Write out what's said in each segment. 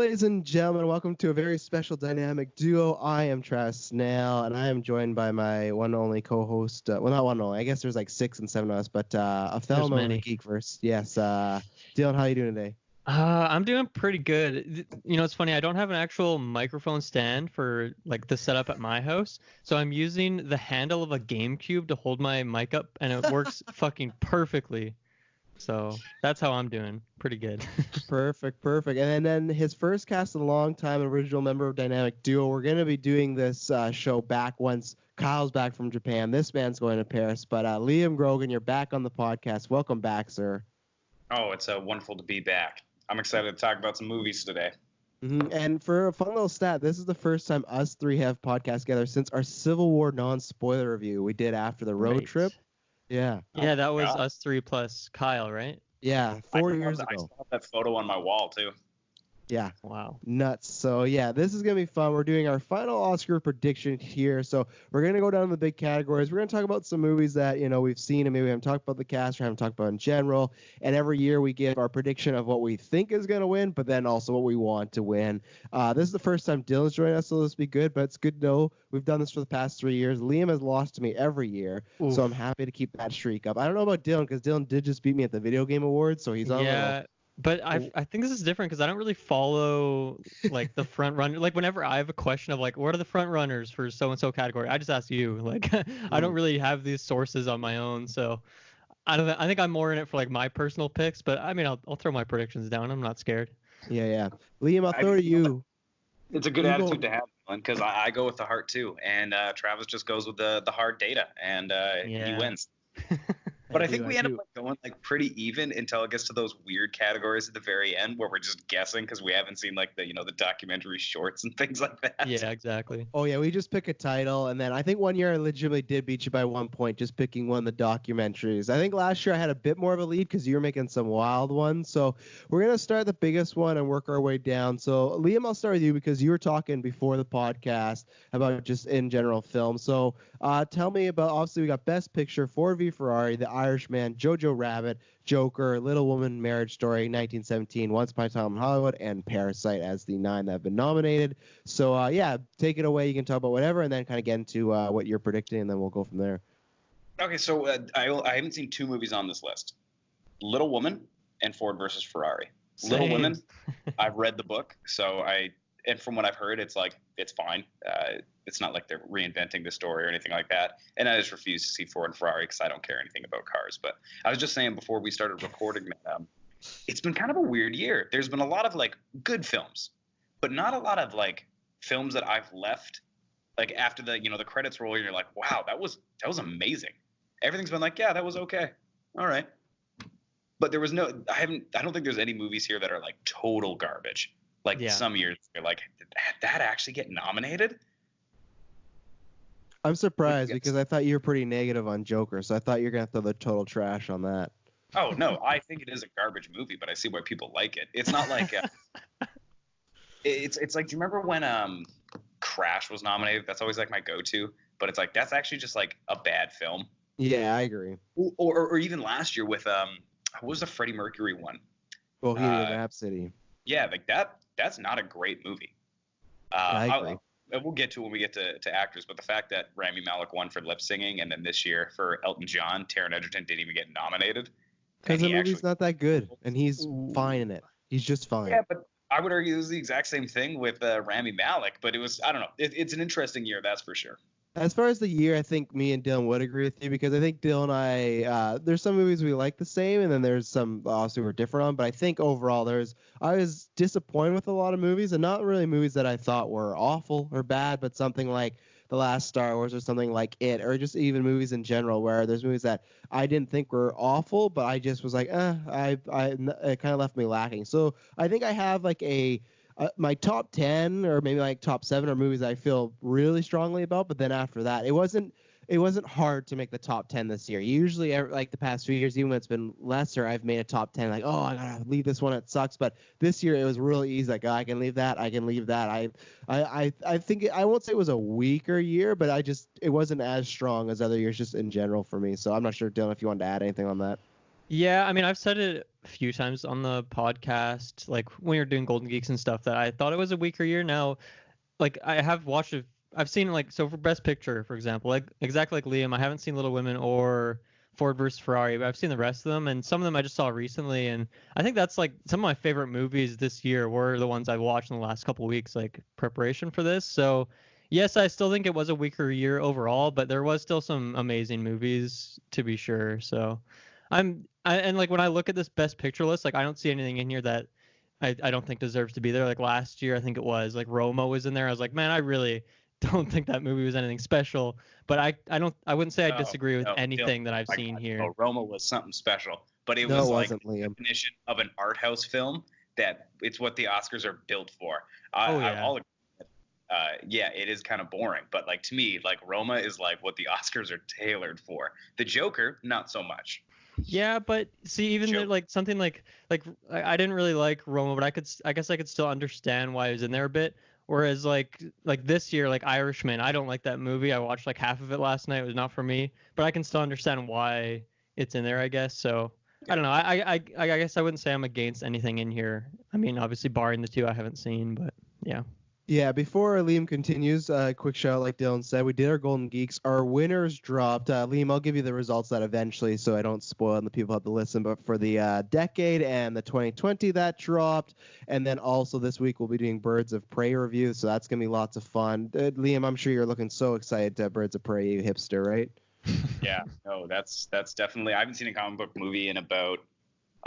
ladies and gentlemen. Welcome to a very special dynamic duo. I am Travis Snail, and I am joined by my one and only co-host. Well, not one and only. I guess there's like 6 and 7 of us, but a fellow member of the Geekverse. Yes. Dylan, how are you doing today? I'm doing pretty good. You know, it's funny. I don't have an actual microphone stand for like the setup at my house, so I'm using the handle of a GameCube to hold my mic up, and it works fucking perfectly. So that's how I'm doing. Pretty good. Perfect. And then his first cast, a long-time original member of Dynamic Duo. We're going to be doing this show back once Kyle's back from Japan. This man's going to Paris. But Liam Grogan, you're back on the podcast. Welcome back, sir. Oh, it's wonderful to be back. I'm excited to talk about some movies today. Mm-hmm. And for a fun little stat, this is the first time us three have podcast together since our Civil War non-spoiler review we did after the road trip. Yeah. Yeah, that was us three plus Kyle, right? Yeah, 4 years ago. I still have that photo on my wall, too. Yeah. Wow. Nuts. So, yeah, this is going to be fun. We're doing our final Oscar prediction here. So, we're going to go down the big categories. We're going to talk about some movies that, you know, we've seen and maybe we haven't talked about the cast or haven't talked about in general. And every year we give our prediction of what we think is going to win, but then also what we want to win. This is the first time Dylan's joining us, so this will be good, but it's good to know we've done this for the past 3 years. Liam has lost to me every year, so I'm happy to keep that streak up. I don't know about Dylan because Dylan did just beat me at the Video Game Awards, so he's on But I think this is different because I don't really follow like the front runner. Like whenever I have a question of like, what are the front runners for so and so category, I just ask you. Like I don't really have these sources on my own, so I don't. I think I'm more in it for like my personal picks. But I mean, I'll throw my predictions down. I'm not scared. Yeah. Liam, I'll throw to you. It's a good attitude to have, because I go with the heart too, and Travis just goes with the hard data, and he wins. But I think we end up going like pretty even until it gets to those weird categories at the very end where we're just guessing because we haven't seen like the documentary shorts and things like that. Yeah, exactly. Oh yeah, we just pick a title, and then I think one year I legitimately did beat you by 1 point just picking one of the documentaries. I think last year I had a bit more of a lead because you were making some wild ones. So we're gonna start the biggest one and work our way down. So Liam, I'll start with you because you were talking before the podcast about just in general film. So tell me about, obviously we got Best Picture, Ford v Ferrari, The Irishman, Jojo Rabbit, Joker, Little Woman, Marriage Story, 1917, Once Upon a Time in Hollywood, and Parasite as the 9 that have been nominated. So, take it away. You can talk about whatever and then kind of get into what you're predicting, and then we'll go from there. Okay, so I haven't seen 2 movies on this list. Little Woman and Ford versus Ferrari. Same. Little Woman, I've read the book, and from what I've heard, it's fine. It's not like they're reinventing the story or anything like that. And I just refuse to see Ford and Ferrari because I don't care anything about cars. But I was just saying before we started recording, it's been kind of a weird year. There's been a lot of like good films, but not a lot of like films that I've left like after the the credits roll and you're like, wow, that was amazing. Everything's been like, yeah, that was okay, all right. But there was I don't think there's any movies here that are like total garbage. Like some years they're like, did that actually get nominated? I'm surprised because I thought you were pretty negative on Joker, so I thought you were going to throw the total trash on that. Oh, no, I think it is a garbage movie, but I see why people like it. It's not like it's like, do you remember when Crash was nominated? That's always like my go-to, but it's like that's actually just like a bad film. Yeah, I agree. Or even last year with what was the Freddie Mercury one? Bohemian Rhapsody. Yeah, like that's not a great movie. I agree. We'll get to it when we get to actors, but the fact that Rami Malek won for lip singing, and then this year for Elton John, Taron Egerton didn't even get nominated. Because the movie's not that good, and he's fine in it. He's just fine. Yeah, but I would argue it was the exact same thing with Rami Malek, but it was, I don't know. It's an interesting year, that's for sure. As far as the year, I think me and Dylan would agree with you because I think Dylan and I, there's some movies we like the same, and then there's some obviously we're different on. But I think overall, I was disappointed with a lot of movies, and not really movies that I thought were awful or bad, but something like The Last Star Wars or something like It, or just even movies in general where there's movies that I didn't think were awful, but I just was like, it kind of left me lacking. So I think I have like my top 10 or maybe like top 7 are movies I feel really strongly about, but then after that, it wasn't hard to make the top 10 this year. Usually, like the past few years, even when it's been lesser, I've made a top 10 like, oh, I gotta leave this one, it sucks. But this year it was really easy. Like, I can leave that. I think I won't say it was a weaker year, but it wasn't as strong as other years just in general for me. So I'm not sure, Dylan, if you wanted to add anything on that. Yeah, I mean, I've said it a few times on the podcast, like when you're doing Golden Geeks and stuff, that I thought it was a weaker year. Now, like I have watched it, I've seen like so for Best Picture, for example, like exactly like Liam, I haven't seen Little Women or Ford versus Ferrari, but I've seen the rest of them, and some of them I just saw recently, and I think that's like some of my favorite movies this year were the ones I've watched in the last couple weeks, like preparation for this. So. Yes, I still think it was a weaker year overall, but there was still some amazing movies to be sure. So, and like when I look at this best picture list, like I don't see anything in here that I don't think deserves to be there. Like last year, I think it was like Roma was in there. I was like, man, I really don't think that movie was anything special. But I wouldn't say I No, disagree with no, anything that I've my seen God, here. no, Roma was something special, but it No, was it like wasn't, the Liam. definition of an art house film that it's what the Oscars are built for. Oh I, yeah. I'll yeah, it is kind of boring, but like to me, like Roma is like what the Oscars are tailored for. The Joker, not so much. Yeah, but see, even Joke. like something like I didn't really like Roma, but I guess I could still understand why it was in there a bit. Whereas like this year, like Irishman, I don't like that movie. I watched like half of it last night. It was not for me, but I can still understand why it's in there, I guess. So I don't know. I guess I wouldn't say I'm against anything in here. I mean, obviously barring the two I haven't seen, but yeah. Yeah, before Liam continues, quick shout, like Dylan said, we did our Golden Geeks. Our winners dropped. Liam, I'll give you the results that eventually, so I don't spoil and the people have to listen. But for the decade and the 2020, that dropped. And then also this week, we'll be doing Birds of Prey reviews, so that's going to be lots of fun. Liam, I'm sure you're looking so excited to Birds of Prey, you hipster, right? Yeah, no, that's definitely. I haven't seen a comic book movie in about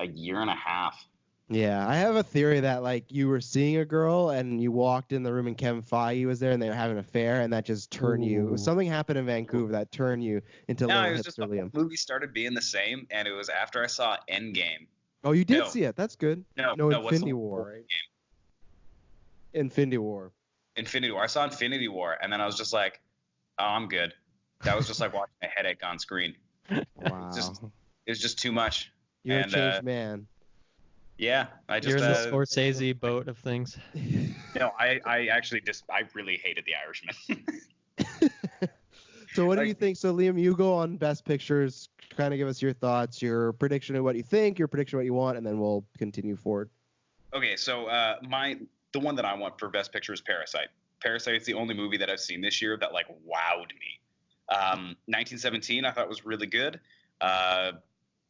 a year and a half. Yeah, I have a theory that like you were seeing a girl and you walked in the room and Kevin Feige was there and they were having an affair and that just turned you. Ooh. Something happened in Vancouver that turned you into No, little it was just the hipster whole Liam. movie started being the same, and it was after I saw Endgame. Oh, you did No. see it. That's good. No, No, no, what's Infinity the War, right? game? Infinity War. Infinity War. I saw Infinity War, and then I was just like, oh, I'm good. That was just like watching a headache on screen. Wow. It was just too much. You're and, a changed man. Yeah, I just You're in the Scorsese boat of things. no, I actually I really hated The Irishman. So what do Like- you think? So Liam, you go on Best Pictures. Kind of give us your thoughts, your prediction of what you think, your prediction of what you want, and then we'll continue forward. Okay, so the one that I want for Best Picture is Parasite. Parasite is the only movie that I've seen this year that like wowed me. 1917 I thought was really good.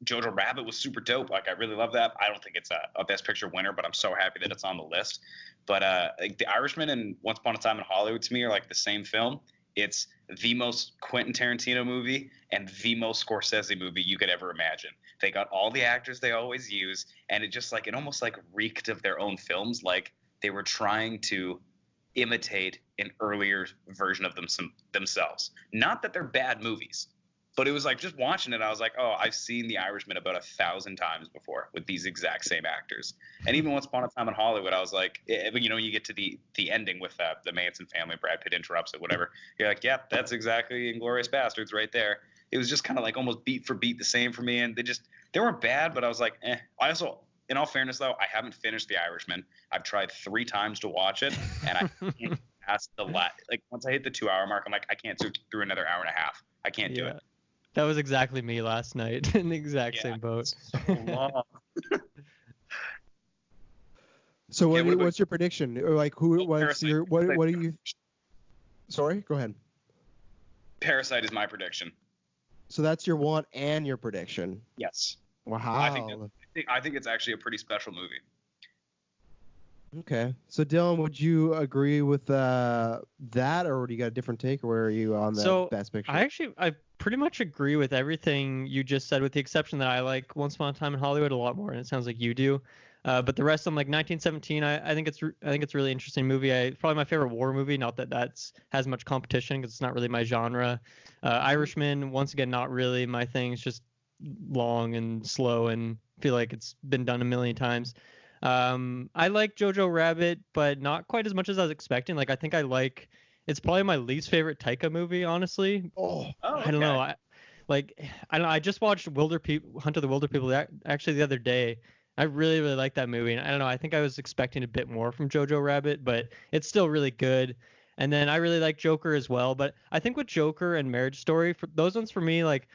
Jojo Rabbit was super dope. Like I really love that. I don't think it's a Best Picture winner, but I'm so happy that it's on the list. But like The Irishman and Once Upon a Time in Hollywood to me are like the same film. It's the most Quentin Tarantino movie and the most Scorsese movie you could ever imagine. They got all the actors they always use, and it almost like reeked of their own films. Like they were trying to imitate an earlier version of themselves. Not that they're bad movies, but it was like just watching it, I was like, oh, I've seen The Irishman about 1,000 times before with these exact same actors. And even Once Upon a Time in Hollywood, I was like, you get to the ending with the Manson family, Brad Pitt interrupts it, whatever. You're like, yep, that's exactly Inglourious Bastards right there. It was just kind of like almost beat for beat the same for me, and they weren't bad, but I was like, eh. I also, in all fairness though, I haven't finished The Irishman. I've tried 3 times to watch it, and I can't pass like once I hit the 2-hour mark, I'm like, I can't do through another hour and a half. I can't do it. That was exactly me last night in the exact same boat. So long. So Yeah, what about- what's your prediction? Or like who? What's Parasite. your what? What do you? Sorry, go ahead. Parasite is my prediction. So that's your want and your prediction. Yes. Wow. I think it's actually a pretty special movie. Okay. So Dylan, would you agree with that, or do you got a different take, or where are you on the Best Picture? I pretty much agree with everything you just said, with the exception that I like Once Upon a Time in Hollywood a lot more, and it sounds like you do. But the rest, I'm like 1917. I think it's a really interesting movie. Probably my favorite war movie. Not that has much competition because it's not really my genre. Irishman, once again, not really my thing. It's just long and slow, and feel like it's been done a million times. I like Jojo Rabbit, but not quite as much as I was expecting. Like I think it's probably my least favorite Taika movie, honestly. Oh, I don't know. I just watched Hunt of the Wilder People actually the other day. I really, really like that movie. And I don't know. I think I was expecting a bit more from Jojo Rabbit, but it's still really good. And then I really like Joker as well. But I think with Joker and Marriage Story, for those ones for me, like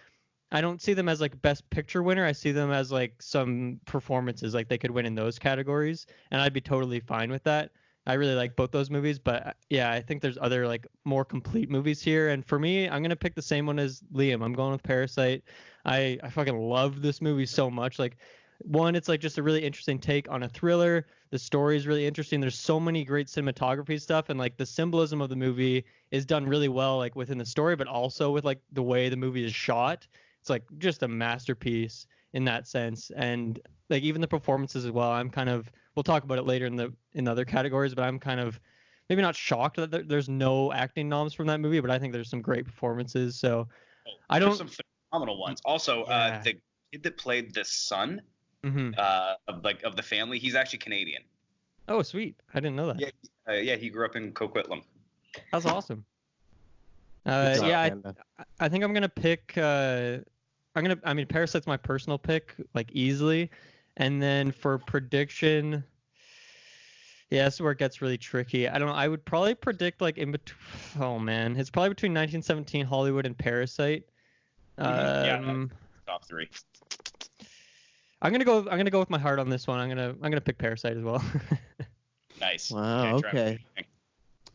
I don't see them as like best picture winner. I see them as like some performances, like they could win in those categories, and I'd be totally fine with that. I really like both those movies, but yeah, I think there's other like more complete movies here. And for me, I'm gonna pick the same one as Liam. I'm going with Parasite. I fucking love this movie so much. Like, one, it's like just a really interesting take on a thriller. The story is really interesting. There's so many great cinematography stuff, and like the symbolism of the movie is done really well, like within the story, but also with like the way the movie is shot. It's like just a masterpiece in that sense. And like even the performances as well. I'm kind of, we'll talk about it later in the other categories, but I'm kind of maybe not shocked that there's no acting noms from that movie, but I think there's some great performances. So I There's don't. some phenomenal ones. Also, Yeah. the kid that played the son Mhm. of the family, he's actually Canadian. Oh, sweet. I didn't know that. Yeah, he grew up in Coquitlam. That's awesome. Good job, Yeah, Panda. I think I'm gonna pick. I mean, Parasite's my personal pick, like easily, and then for prediction, yeah, this is where it gets really tricky. I don't know. I would probably predict like in between. Oh man, it's probably between 1917 Hollywood and Parasite. Yeah, top three. I'm gonna go with my heart on this one. I'm gonna pick Parasite as well. Nice. Wow, Travis, okay. what do you think?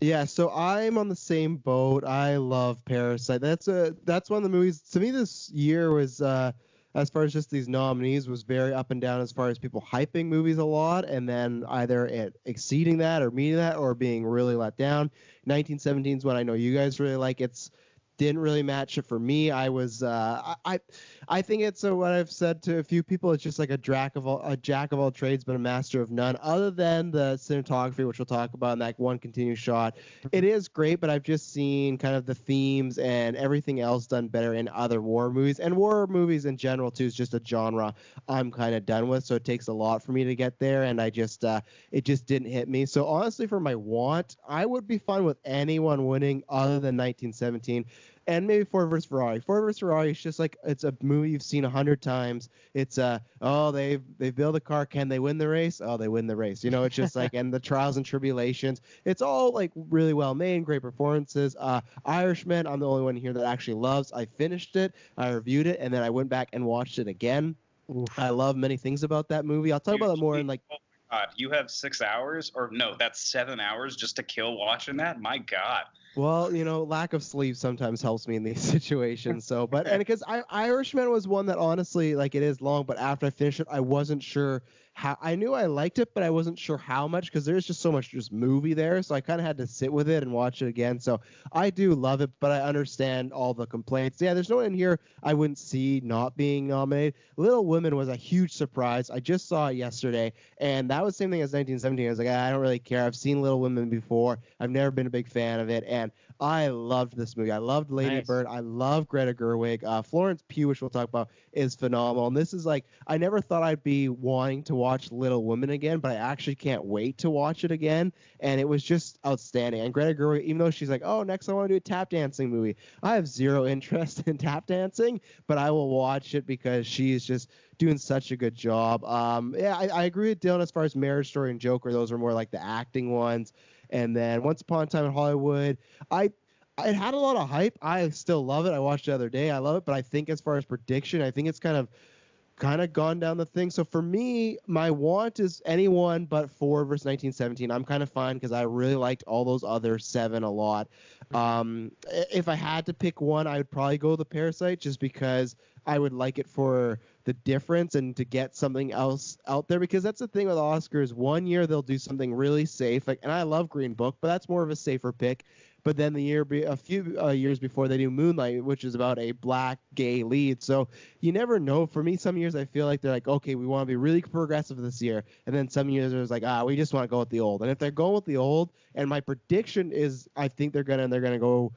Yeah, so I'm on the same boat. I love Parasite. That's one of the movies to me this year was as far as just these nominees was very up and down as far as people hyping movies a lot and then either it exceeding that or meeting that or being really let down. 1917 is one I know you guys really like. It's didn't really match it for me. I was I think it's what I've said to a few people. It's just like a jack of all trades, but a master of none. Other than the cinematography, which we'll talk about in that one continuous shot, it is great. But I've just seen kind of the themes and everything else done better in other war movies, and war movies in general too is just a genre I'm kind of done with. So it takes a lot for me to get there, and I just it just didn't hit me. So honestly, for my want, I would be fine with anyone winning other than 1917. And maybe Ford vs Ferrari. Ford vs Ferrari is just like it's a movie you've seen 100 times. It's they build a car. Can they win the race? Oh, they win the race. You know, it's just like and the trials and tribulations. It's all like really well made, great performances. Irishman, I'm the only one here that actually loves. I finished it, I reviewed it, and then I went back and watched it again. Oof. I love many things about that movie. I'll talk about it more in like. Oh my God, you have 6 hours, or no, that's 7 hours just to kill watching that. My God. Well, you know, lack of sleep sometimes helps me in these situations. So, but and because Irishman was one that honestly, like, it is long, but after I finished it, I wasn't sure how. I knew I liked it, but I wasn't sure how much because there's just so much just movie there. So I kind of had to sit with it and watch it again. So I do love it, but I understand all the complaints. Yeah, there's no one in here I wouldn't see not being nominated. Little Women was a huge surprise. I just saw it yesterday, and that was the same thing as 1917. I was like, I don't really care. I've seen Little Women before. I've never been a big fan of it, and I loved this movie. I loved Lady Nice. Bird. I love Greta Gerwig. Florence Pugh, which we'll talk about, is phenomenal. And this is like, I never thought I'd be wanting to watch Little Women again, but I actually can't wait to watch it again. And it was just outstanding. And Greta Gerwig, even though she's like, oh, next I want to do a tap dancing movie, I have zero interest in tap dancing, but I will watch it because she's just doing such a good job. Yeah, I agree with Dylan as far as Marriage Story and Joker. Those are more like the acting ones. And then Once Upon a Time in Hollywood, it had a lot of hype. I still love it. I watched it the other day. I love it. But I think as far as prediction, I think it's kind of gone down the thing. So for me, my want is anyone but Ford versus 1917. I'm kind of fine because I really liked all those other 7 a lot. If I had to pick one, I would probably go with the Parasite just because I would like it for the difference and to get something else out there, because that's the thing with Oscars. One year they'll do something really safe, like, and I love Green Book, but that's more of a safer pick. But then a few years before, they do Moonlight, which is about a black gay lead. So you never know. For me, some years I feel like they're like, okay, we want to be really progressive this year, and then some years there's like, we just want to go with the old. And if they're going with the old, and my prediction is, I think they're gonna go.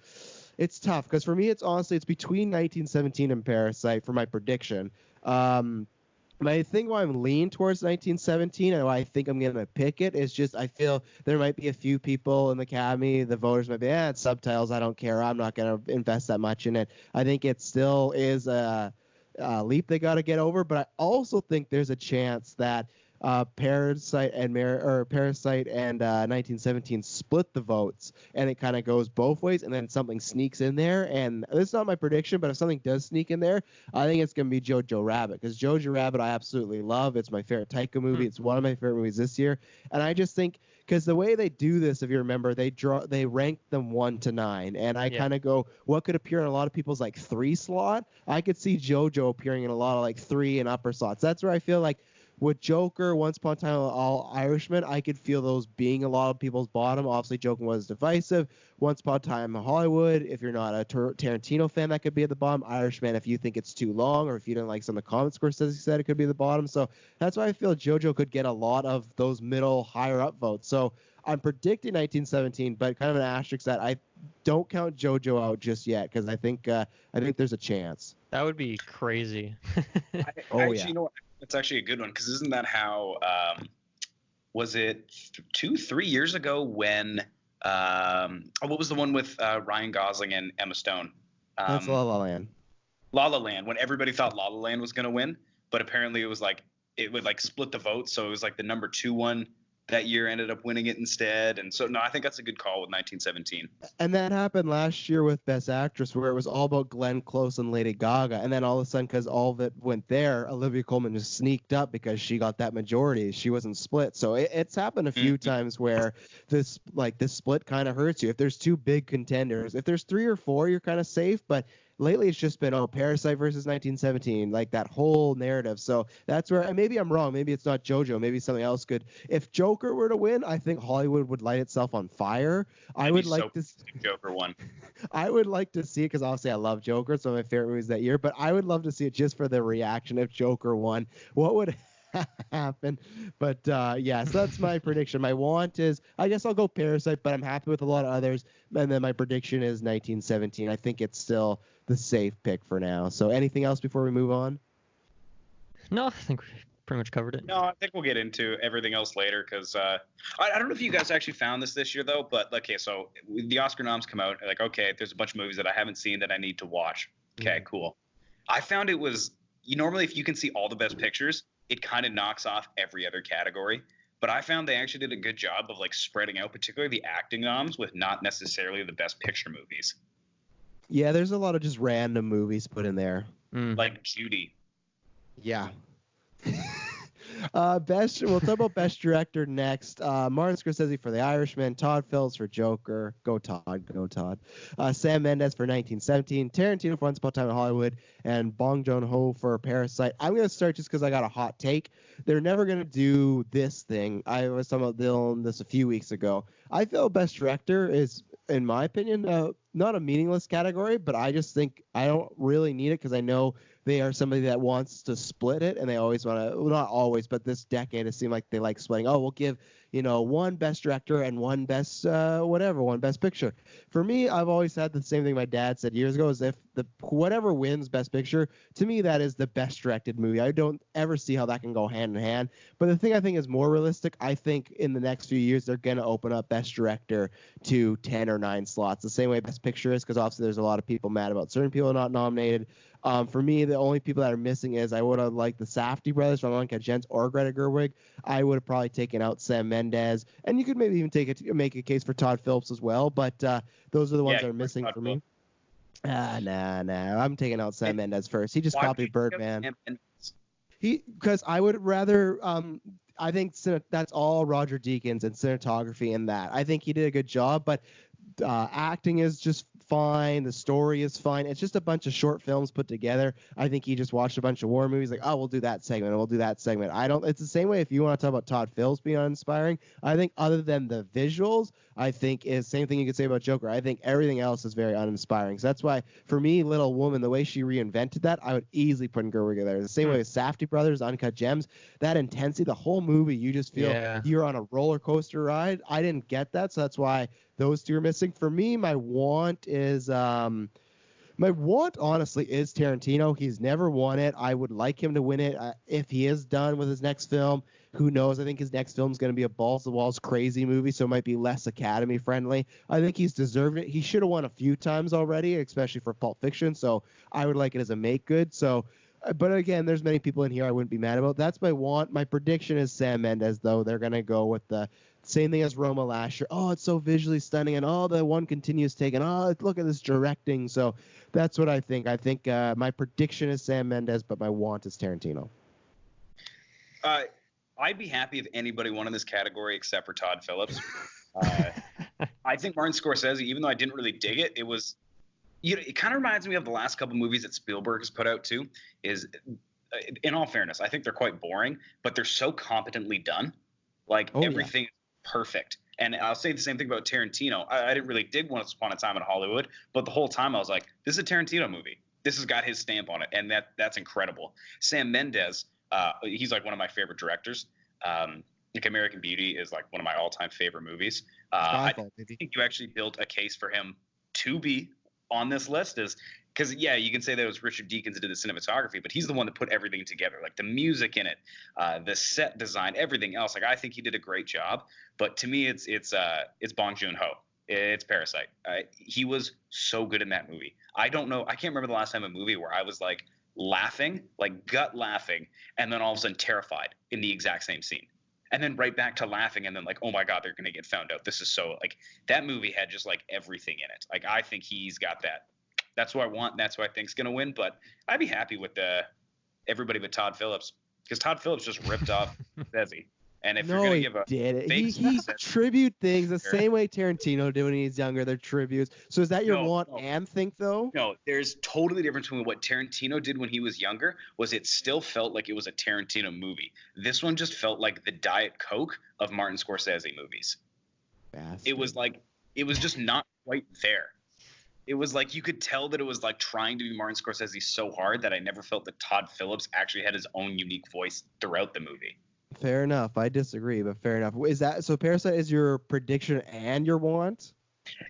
It's tough because for me, it's between 1917 and Parasite for my prediction. But I think why I'm leaning towards 1917 and why I think I'm going to pick it is just I feel there might be a few people in the Academy, the voters might be, it's subtitles, I don't care, I'm not going to invest that much in it. I think it still is a leap they got to get over, but I also think there's a chance that Parasite and 1917 split the votes, and it kind of goes both ways, and then something sneaks in there. And this is not my prediction, but if something does sneak in there, I think it's gonna be Jojo Rabbit, because Jojo Rabbit I absolutely love. It's my favorite Taika movie. It's one of my favorite movies this year, and I just think because the way they do this, if you remember, they rank them 1 to 9, and I kind of go, what could appear in a lot of people's like 3 slot? I could see JoJo appearing in a lot of like 3 and upper slots. That's where I feel like with Joker, Once Upon a Time, All Irishmen, I could feel those being a lot of people's bottom. Obviously, Joker was divisive. Once Upon a Time in Hollywood, if you're not a Tarantino fan, that could be at the bottom. Irishman, if you think it's too long, or if you don't like some of the comments Scorsese said, it could be the bottom. So that's why I feel JoJo could get a lot of those middle, higher up votes. So I'm predicting 1917, but kind of an asterisk that I don't count JoJo out just yet, because I think there's a chance. That would be crazy. You know what? It's actually a good one, because isn't that how was it 2-3 years ago when what was the one with Ryan Gosling and Emma Stone? That's La La Land. La La Land, when everybody thought La La Land was going to win, but apparently it was like it would like split the vote, so it was like the number 2 one that year ended up winning it instead. And so, no, I think that's a good call with 1917. And that happened last year with Best Actress, where it was all about Glenn Close and Lady Gaga. And then all of a sudden, because all of it went there, Olivia Colman just sneaked up because she got that majority. She wasn't split. So it's happened a few times where this split kind of hurts you. If there's 2 big contenders, if there's 3 or 4, you're kind of safe. But lately it's just been, Parasite versus 1917, like that whole narrative. So that's where, and maybe I'm wrong. Maybe it's not JoJo. Maybe something else could. If Joker were to win, I think Hollywood would light itself on fire. I would like to see Joker won. I would like to see it, because obviously I love Joker. It's one of my favorite movies that year. But I would love to see it just for the reaction if Joker won. What would happen? But so that's my prediction. My want is, I guess I'll go Parasite, but I'm happy with a lot of others. And then my prediction is 1917. I think it's still the safe pick for now. So anything else before we move on? No, I think we pretty much covered it. No, I think we'll get into everything else later, because I don't know if you guys actually found this year, though, but okay, so the Oscar noms come out, like, okay, there's a bunch of movies that I haven't seen that I need to watch. Okay, cool. I found it was, normally if you can see all the best pictures, it kind of knocks off every other category. But I found they actually did a good job of like spreading out, particularly the acting noms, with not necessarily the best picture movies. Yeah, there's a lot of just random movies put in there. Like Judy. Yeah. We'll talk about Best Director next. Martin Scorsese for The Irishman, Todd Phillips for Joker. Go Todd. Sam Mendes for 1917, Tarantino for Once Upon a Time in Hollywood, and Bong Joon-ho for Parasite. I'm going to start just because I got a hot take. They're never going to do this thing. I was talking about Dylan this a few weeks ago. I feel Best Director is, in my opinion, not a meaningless category, but I just think I don't really need it, because I know they are somebody that wants to split it, and they always want to, well, not always, but this decade it seemed like they like splitting. We'll give, one Best Director and one Best one Best Picture. For me, I've always had the same thing my dad said years ago, is if whatever wins Best Picture, to me that is the best directed movie. I don't ever see how that can go hand in hand. But the thing I think is more realistic, I think in the next few years they're going to open up Best Director to 10 or 9 slots, the same way Best Picture is, because obviously there's a lot of people mad about certain people not nominated. For me, the only people that are missing is I would have liked the Safdie brothers from Uncut Gems or Greta Gerwig. I would have probably taken out Sam Mendes, and you could maybe even make a case for Todd Phillips as well. But those are the ones that are missing for me. Nah. I'm taking out Sam Mendes first. He just copied Birdman. Because I would rather. I think that's all Roger Deakins and cinematography in that. I think he did a good job, but acting is just fine. The story is fine. It's just a bunch of short films put together. I think he just watched a bunch of war movies, like, we'll do that segment, and we'll do that segment. It's the same way if you want to talk about Todd Phillips being uninspiring. I think other than the visuals, I think is same thing you could say about Joker. I think everything else is very uninspiring. So that's why, for me, Little Woman, the way she reinvented that, I would easily put in Gerwig there. The same way with Safdie Brothers, Uncut Gems, that intensity, the whole movie, you just feel you're on a roller coaster ride. I didn't get that, so that's why those two are missing. For me, my want is honestly is Tarantino. He's never won it. I would like him to win it if he is done with his next film. Who knows? I think his next film is going to be a balls to the walls crazy movie, so it might be less Academy friendly. I think he's deserved it. He should have won a few times already, especially for Pulp Fiction. So I would like it as a make good. So But again, there's many people in here I wouldn't be mad about. That's my want. My prediction is Sam Mendes, though. They're going to go with the same thing as Roma last year. Oh, it's so visually stunning, and the one continuous take, and look at this directing. So that's what I think. I think my prediction is Sam Mendes, but my want is Tarantino. I'd be happy if anybody won in this category except for Todd Phillips. I think Martin Scorsese, even though I didn't really dig it, it kind of reminds me of the last couple movies that Spielberg has put out too. In all fairness, I think they're quite boring, but they're so competently done. Like everything is perfect. And I'll say the same thing about Tarantino. I didn't really dig Once Upon a Time in Hollywood, but the whole time I was like, this is a Tarantino movie. This has got his stamp on it, and that's incredible. Sam Mendes, he's like one of my favorite directors. Like American Beauty is like one of my all-time favorite movies. I think you actually built a case for him to be on this list, is because you can say that it was Richard Deakins that did the cinematography, but he's the one that put everything together, like the music in it, the set design, everything else. Like I think he did a great job, but to me it's Bong Joon-ho. It's Parasite. He was so good in that movie. I can't remember the last time a movie where I was like laughing, like gut laughing, and then all of a sudden terrified in the exact same scene. And then right back to laughing, and then like, oh my God, they're gonna get found out. This is so like that movie had just like everything in it. Like I think he's got that. That's what I want. And that's what I think's gonna win. But I'd be happy with everybody but Todd Phillips, because Todd Phillips just ripped off Desi. And if you're gonna give a he tribute things the same way Tarantino did when he's younger. They're tributes. So is that your want and think though? No, there's totally difference between what Tarantino did when he was younger. Was it still felt like it was a Tarantino movie? This one just felt like the Diet Coke of Martin Scorsese movies. Bastard. It was just not quite there. It was like you could tell that it was like trying to be Martin Scorsese so hard that I never felt that Todd Phillips actually had his own unique voice throughout the movie. Fair enough. I disagree, but fair enough. Is that so? Parasite is your prediction and your want?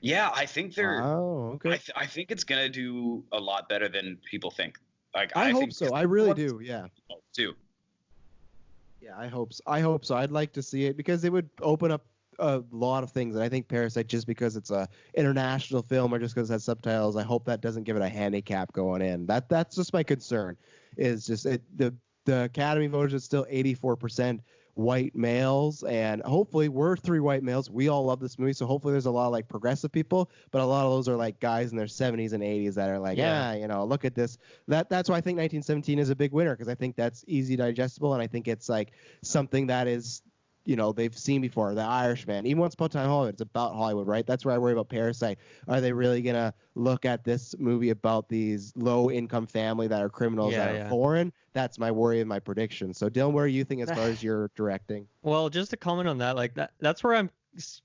Yeah, I think they're. Oh, okay. I think it's gonna do a lot better than people think. Like I hope so. I really do. Yeah. Too. Yeah, I hope so. I'd like to see it because it would open up a lot of things, and I think Parasite, just because it's a international film or just because it has subtitles, I hope that doesn't give it a handicap going in. That's just my concern. Is just the Academy voters is still 84% white males, and hopefully we're 3 white males. We all love this movie, so hopefully there's a lot of like progressive people, but a lot of those are like guys in their 70s and 80s that are like, look at this. That's why I think 1917 is a big winner, because I think that's easy digestible, and I think it's like something that is, they've seen before. The Irishman, even Once Upon a Time in Hollywood, it's about Hollywood, right? That's where I worry about Parasite. Are they really gonna look at this movie about these low-income family that are criminals that are foreign? That's my worry and my prediction. So, Dylan, where are you thinking as far as your directing? Well, just to comment on that, like that's where I'm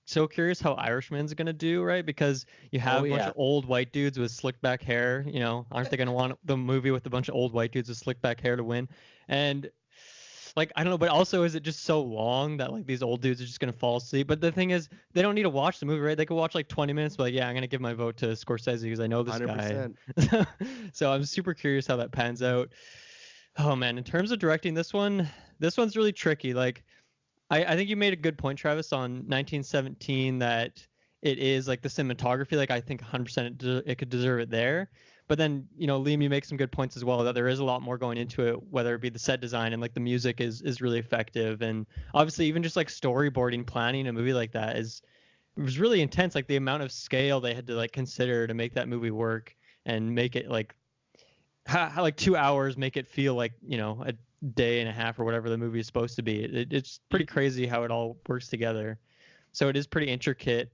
so curious how Irishman's gonna do, right? Because you have a bunch of old white dudes with slick back hair. Aren't they gonna want the movie with a bunch of old white dudes with slick back hair to win? And like, I don't know, but also is it just so long that like these old dudes are just gonna fall asleep? But the thing is, they don't need to watch the movie, right? They could watch like 20 minutes, but like, I'm gonna give my vote to Scorsese because I know this 100%. Guy. So I'm super curious how that pans out. Oh man, in terms of directing this one's really tricky. Like, I think you made a good point, Travis, on 1917 that it is like the cinematography. Like, I think 100% it could deserve it there. But then, Liam, you make some good points as well, that there is a lot more going into it, whether it be the set design and like the music is really effective. And obviously even just like storyboarding, planning a movie like that it was really intense. Like the amount of scale they had to like consider to make that movie work and make it like, how like 2 hours make it feel like, a day and a half or whatever the movie is supposed to be. It's pretty crazy how it all works together. So it is pretty intricate.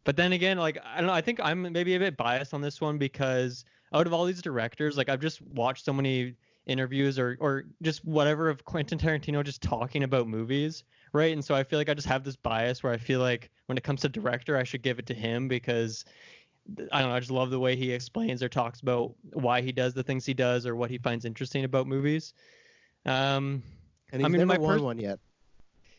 But then again, like, I don't know, I think I'm maybe a bit biased on this one because out of all these directors, like I've just watched so many interviews or just whatever of Quentin Tarantino just talking about movies, right? And so I feel like I just have this bias where I feel like when it comes to director, I should give it to him because, I don't know, I just love the way he explains or talks about why he does the things he does or what he finds interesting about movies. And he's never won one yet.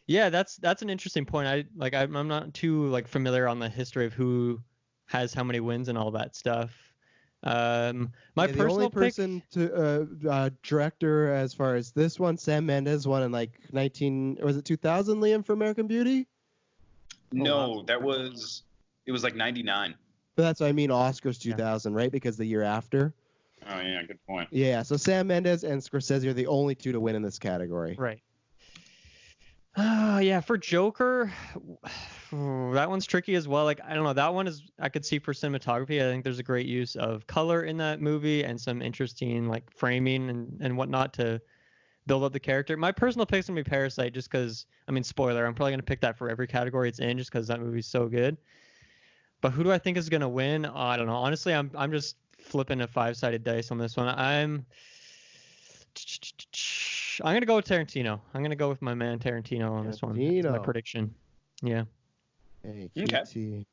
Yeah, that's an interesting point. I'm not too like familiar on the history of who has how many wins and all that stuff. My the personal only person to director as far as this one, Sam Mendes won in like 2000 Liam, for American Beauty? No, it was like 99. But that's what I mean, Oscars 2000, right? Because the year after. Oh yeah, good point. Yeah, so Sam Mendes and Scorsese are the only two to win in this category. Right. Yeah, for Joker, that one's tricky as well. Like, I don't know, that one is, I could see for cinematography. I think there's a great use of color in that movie and some interesting like framing and whatnot to build up the character. My personal pick's gonna be Parasite, just because, I mean, spoiler, I'm probably gonna pick that for every category it's in, just because that movie's so good. But who do I think is gonna win? I don't know. Honestly, I'm just flipping a 5-sided dice on this one. I'm gonna go with Tarantino. I'm gonna go with my man Tarantino on this one. That's my prediction. Yeah. Hey, Okay. QT.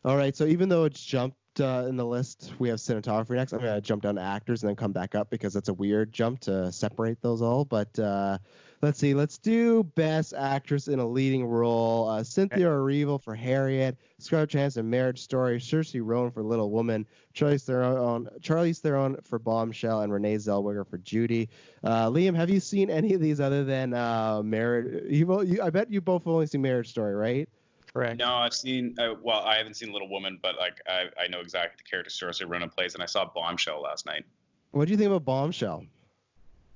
All right, so even though it's jumped in the list, we have cinematography next. I'm gonna jump down to actors and then come back up because it's a weird jump to separate those all. But let's see. Let's do best actress in a leading role. Cynthia Erivo for Harriet, Scarlett Johansson Marriage Story, Saoirse Ronan for Little Woman, Charlize Theron for Bombshell, and Renee Zellweger for Judy. Liam, have you seen any of these other than Marriage? I bet you both have only seen Marriage Story, right? Correct. No, I've seen. Well, I haven't seen Little Woman, but like I know exactly the character Saoirse Ronan plays, and I saw Bombshell last night. What do you think about Bombshell?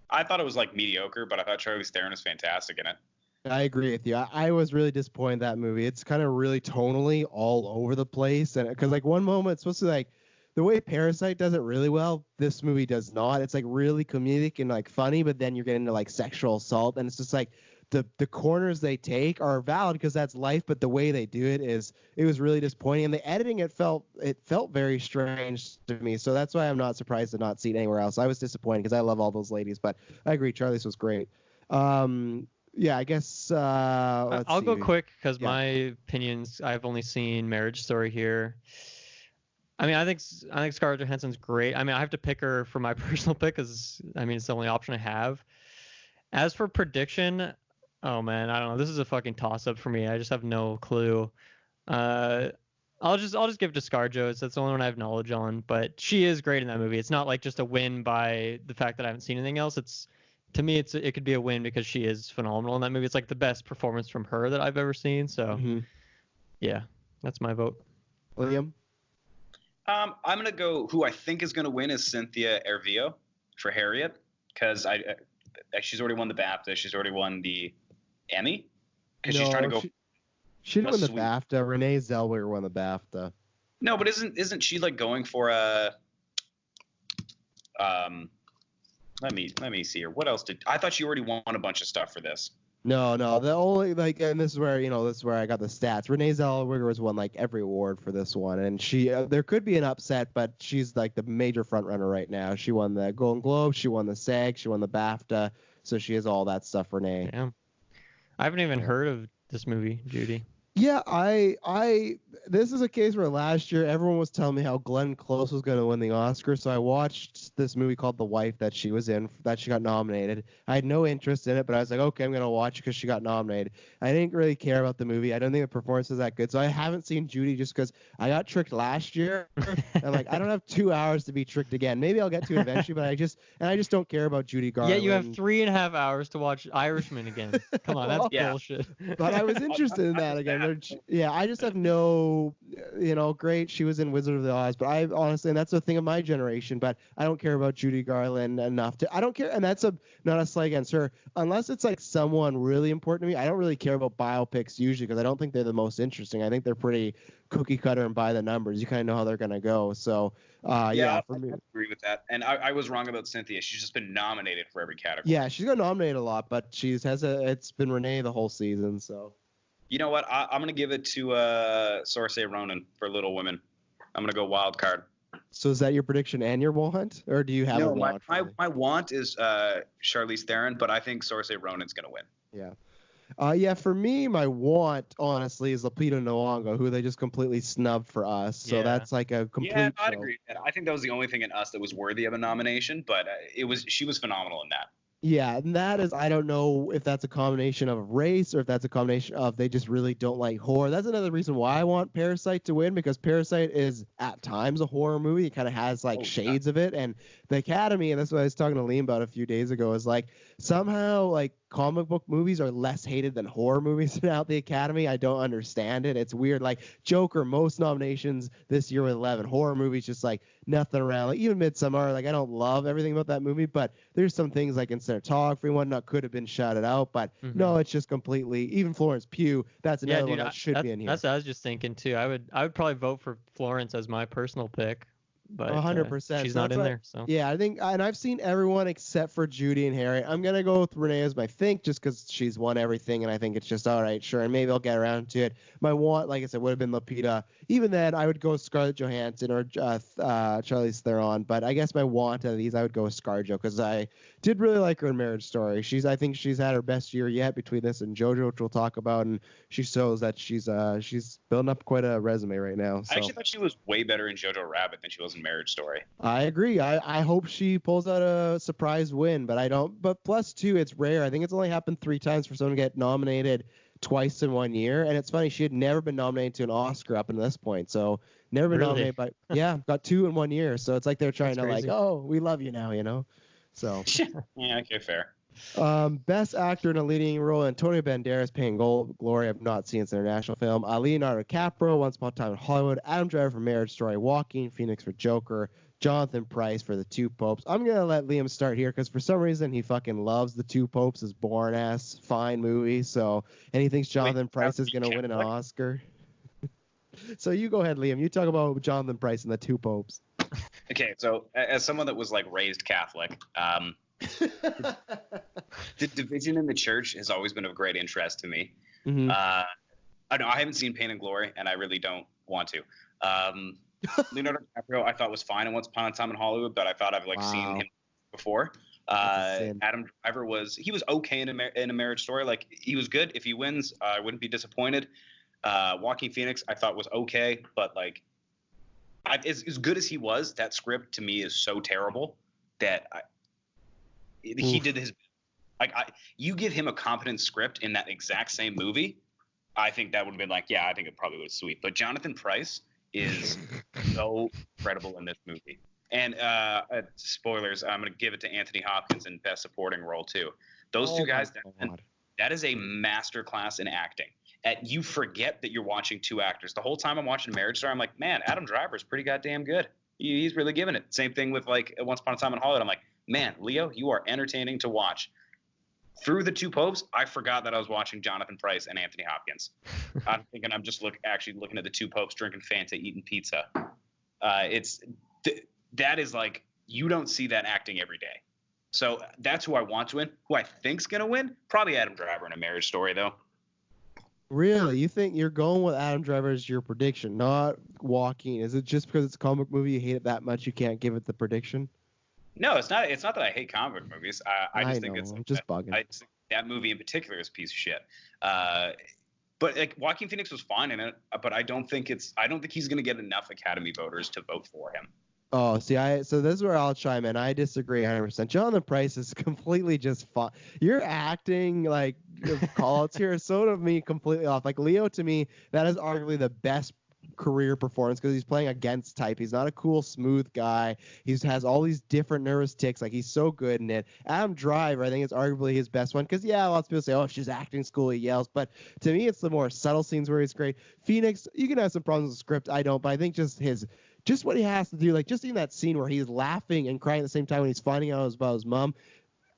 I thought it was like mediocre, but I thought Charlize Theron was fantastic in it. I agree with you. I was really disappointed in that movie. It's kind of really tonally all over the place, and because like one moment it's supposed to like the way Parasite does it really well, this movie does not. It's like really comedic and like funny, but then you're getting into like sexual assault, and it's just like the corners they take are valid because that's life, but the way they do it was really disappointing. And the editing it felt very strange to me. So that's why I'm not surprised to not see it anywhere else. I was disappointed because I love all those ladies, but I agree, Charlize was great. Yeah, I guess I'll go quick because my opinions, I've only seen Marriage Story here. I mean, I think Scarlett Johansson's great. I mean, I have to pick her for my personal pick because I mean it's the only option I have. As for prediction, oh man, I don't know. This is a fucking toss up for me. I just have no clue. I'll just give it to ScarJo. That's the only one I have knowledge on. But she is great in that movie. It's not like just a win by the fact that I haven't seen anything else. To me, it could be a win because she is phenomenal in that movie. It's like the best performance from her that I've ever seen. So, yeah, that's my vote. William? I'm gonna go. Who I think is gonna win is Cynthia Erivo for Harriet, because she's already won the BAFTA. She's already won the Emmy, because she's trying to go. She didn't win the BAFTA. Renee Zellweger won the BAFTA. No, but isn't she like going for a? Let me see here. What else I thought she already won a bunch of stuff for this. No. The only and this is where I got the stats. Renee Zellweger has won like every award for this one, and she there could be an upset, but she's like the major front runner right now. She won the Golden Globe, she won the SAG, she won the BAFTA, so she has all that stuff. Renee. Damn. I haven't even heard of this movie, Judy. Yeah, this is a case where last year everyone was telling me how Glenn Close was going to win the Oscar, so I watched this movie called The Wife that she was in, that she got nominated. I had no interest in it, but I was like, okay, I'm going to watch it because she got nominated. I didn't really care about the movie. I don't think the performance was that good, so I haven't seen Judy just because I got tricked last year. I'm like, I don't have 2 hours to be tricked again. Maybe I'll get to it eventually, but I just don't care about Judy Garland. Yeah, you have 3.5 hours to watch Irishman again. Come on, that's bullshit. But I was interested in that again. Yeah, I just have no, great. She was in Wizard of the Oz, but I honestly, and that's the thing of my generation, but I don't care about Judy Garland enough I don't care, and that's not a slight against her, unless it's like someone really important to me. I don't really care about biopics usually because I don't think they're the most interesting. I think they're pretty cookie cutter and by the numbers. You kind of know how they're going to go. So, for me. I agree with that. And I was wrong about Cynthia. She's just been nominated for every category. Yeah, she's got nominated a lot, but it's been Renee the whole season, so. You know what? I'm going to give it to Saoirse Ronan for Little Women. I'm going to go wild card. So is that your prediction and your want? Or do you have a want? My want is Charlize Theron, but I think Saoirse Ronan's going to win. Yeah. For me, my want, honestly, is Lupita Nyong'o, who they just completely snubbed for us. So that's like a complete. Yeah, I'd agree. I think that was the only thing in Us that was worthy of a nomination, but she was phenomenal in that. Yeah, and that is, I don't know if that's a combination of race or if that's a combination of they just really don't like horror. That's another reason why I want Parasite to win, because Parasite is at times a horror movie. It kind of has like shades of it. And the Academy, and that's what I was talking to Liam about a few days ago, is like somehow like comic book movies are less hated than horror movies now at the Academy. I don't understand it. It's weird. Like Joker, most nominations this year with 11. Horror movies just like nothing around. Like even Midsommar, like I don't love everything about that movie, but there's some things like in cinematography and whatnot could have been shouted out. But no, it's just completely. Even Florence Pugh, that's another one that should be in here. That's what I was just thinking too. I would probably vote for Florence as my personal pick. But 100%. She's not in there. So yeah, I think, and I've seen everyone except for Judy and Harry. I'm gonna go with Renee as my think, just because she's won everything, and I think it's just all right, sure, and maybe I'll get around to it. My want, like I said, would have been Lupita. Even then, I would go with Scarlett Johansson or Charlize Theron. But I guess my want of these, I would go with ScarJo because I did really like her in Marriage Story. I think she's had her best year yet between this and JoJo, which we'll talk about, and she shows that she's building up quite a resume right now. So. I actually thought she was way better in Jojo Rabbit than she was in Marriage Story. I agree. I hope she pulls out a surprise win, but I don't. But plus two, it's rare. I think it's only happened 3 times for someone to get nominated twice in 1 year. And it's funny, she had never been nominated to an Oscar up until this point. So never been nominated by. Yeah, got 2 in 1 year. So it's like they're trying to like, oh, we love you now, you know. So. Yeah. Okay. Fair. Best actor in a leading role: Antonio Banderas, Pain and Glory. I've not seen this international film. Leonardo DiCaprio, Once Upon a Time in Hollywood. Adam Driver for Marriage Story. Joaquin Phoenix for Joker. Jonathan Pryce for The Two Popes. I'm gonna let Liam start here because for some reason he fucking loves The Two Popes, his boring ass fine movie. So, and he thinks Jonathan Pryce is gonna win an Oscar. So you go ahead, Liam. You talk about Jonathan Pryce and The Two Popes. Okay, so as someone that was like raised Catholic, the division in the church has always been of great interest to me. Mm-hmm. I haven't seen Pain and Glory, and I really don't want to. Leonardo DiCaprio, I thought was fine in Once Upon a Time in Hollywood, but I thought I've seen him before. Adam Driver was okay in a Marriage Story. Like he was good. If he wins, I wouldn't be disappointed. Joaquin Phoenix, I thought was okay, but like as good as he was, that script to me is so terrible that he did his like. You give him a competent script in that exact same movie, I think that would have been like, yeah, I think it probably was sweet. But Jonathan Pryce is so incredible in this movie. And spoilers, I'm going to give it to Anthony Hopkins in Best Supporting Role too. Those two guys, that is a masterclass in acting. You forget that you're watching 2 actors. The whole time I'm watching Marriage Story, I'm like, man, Adam Driver is pretty goddamn good. He's really giving it. Same thing with like Once Upon a Time in Hollywood. I'm like, man, Leo, you are entertaining to watch. Through The Two Popes, I forgot that I was watching Jonathan Pryce and Anthony Hopkins. I'm thinking I'm just actually looking at The Two Popes, drinking Fanta, eating pizza. That is like, you don't see that acting every day. So that's who I want to win. Who I think's gonna win? Probably Adam Driver in A Marriage Story, though. Really? You think you're going with Adam Driver as your prediction, not Joaquin? Is it just because it's a comic movie you hate it that much you can't give it the prediction? No, it's not. It's not that I hate comic movies. I just think I'm just bugging. I just think that movie in particular is a piece of shit. But like Joaquin Phoenix was fine in it, but I don't think he's going to get enough Academy voters to vote for him. Oh, see, so this is where I'll chime in. I disagree 100%. Jonathan Pryce is completely just fun. You're acting like call-outs here, so to me completely off. Like Leo, to me, that is arguably the best career performance because he's playing against type. He's not a cool, smooth guy. He has all these different nervous tics. Like he's so good in it. Adam Driver, I think, is arguably his best one because lots of people say, oh, she's acting school. He yells, but to me, it's the more subtle scenes where he's great. Phoenix, you can have some problems with the script. I don't, but I think just what he has to do, like just in that scene where he's laughing and crying at the same time when he's finding out about his mom.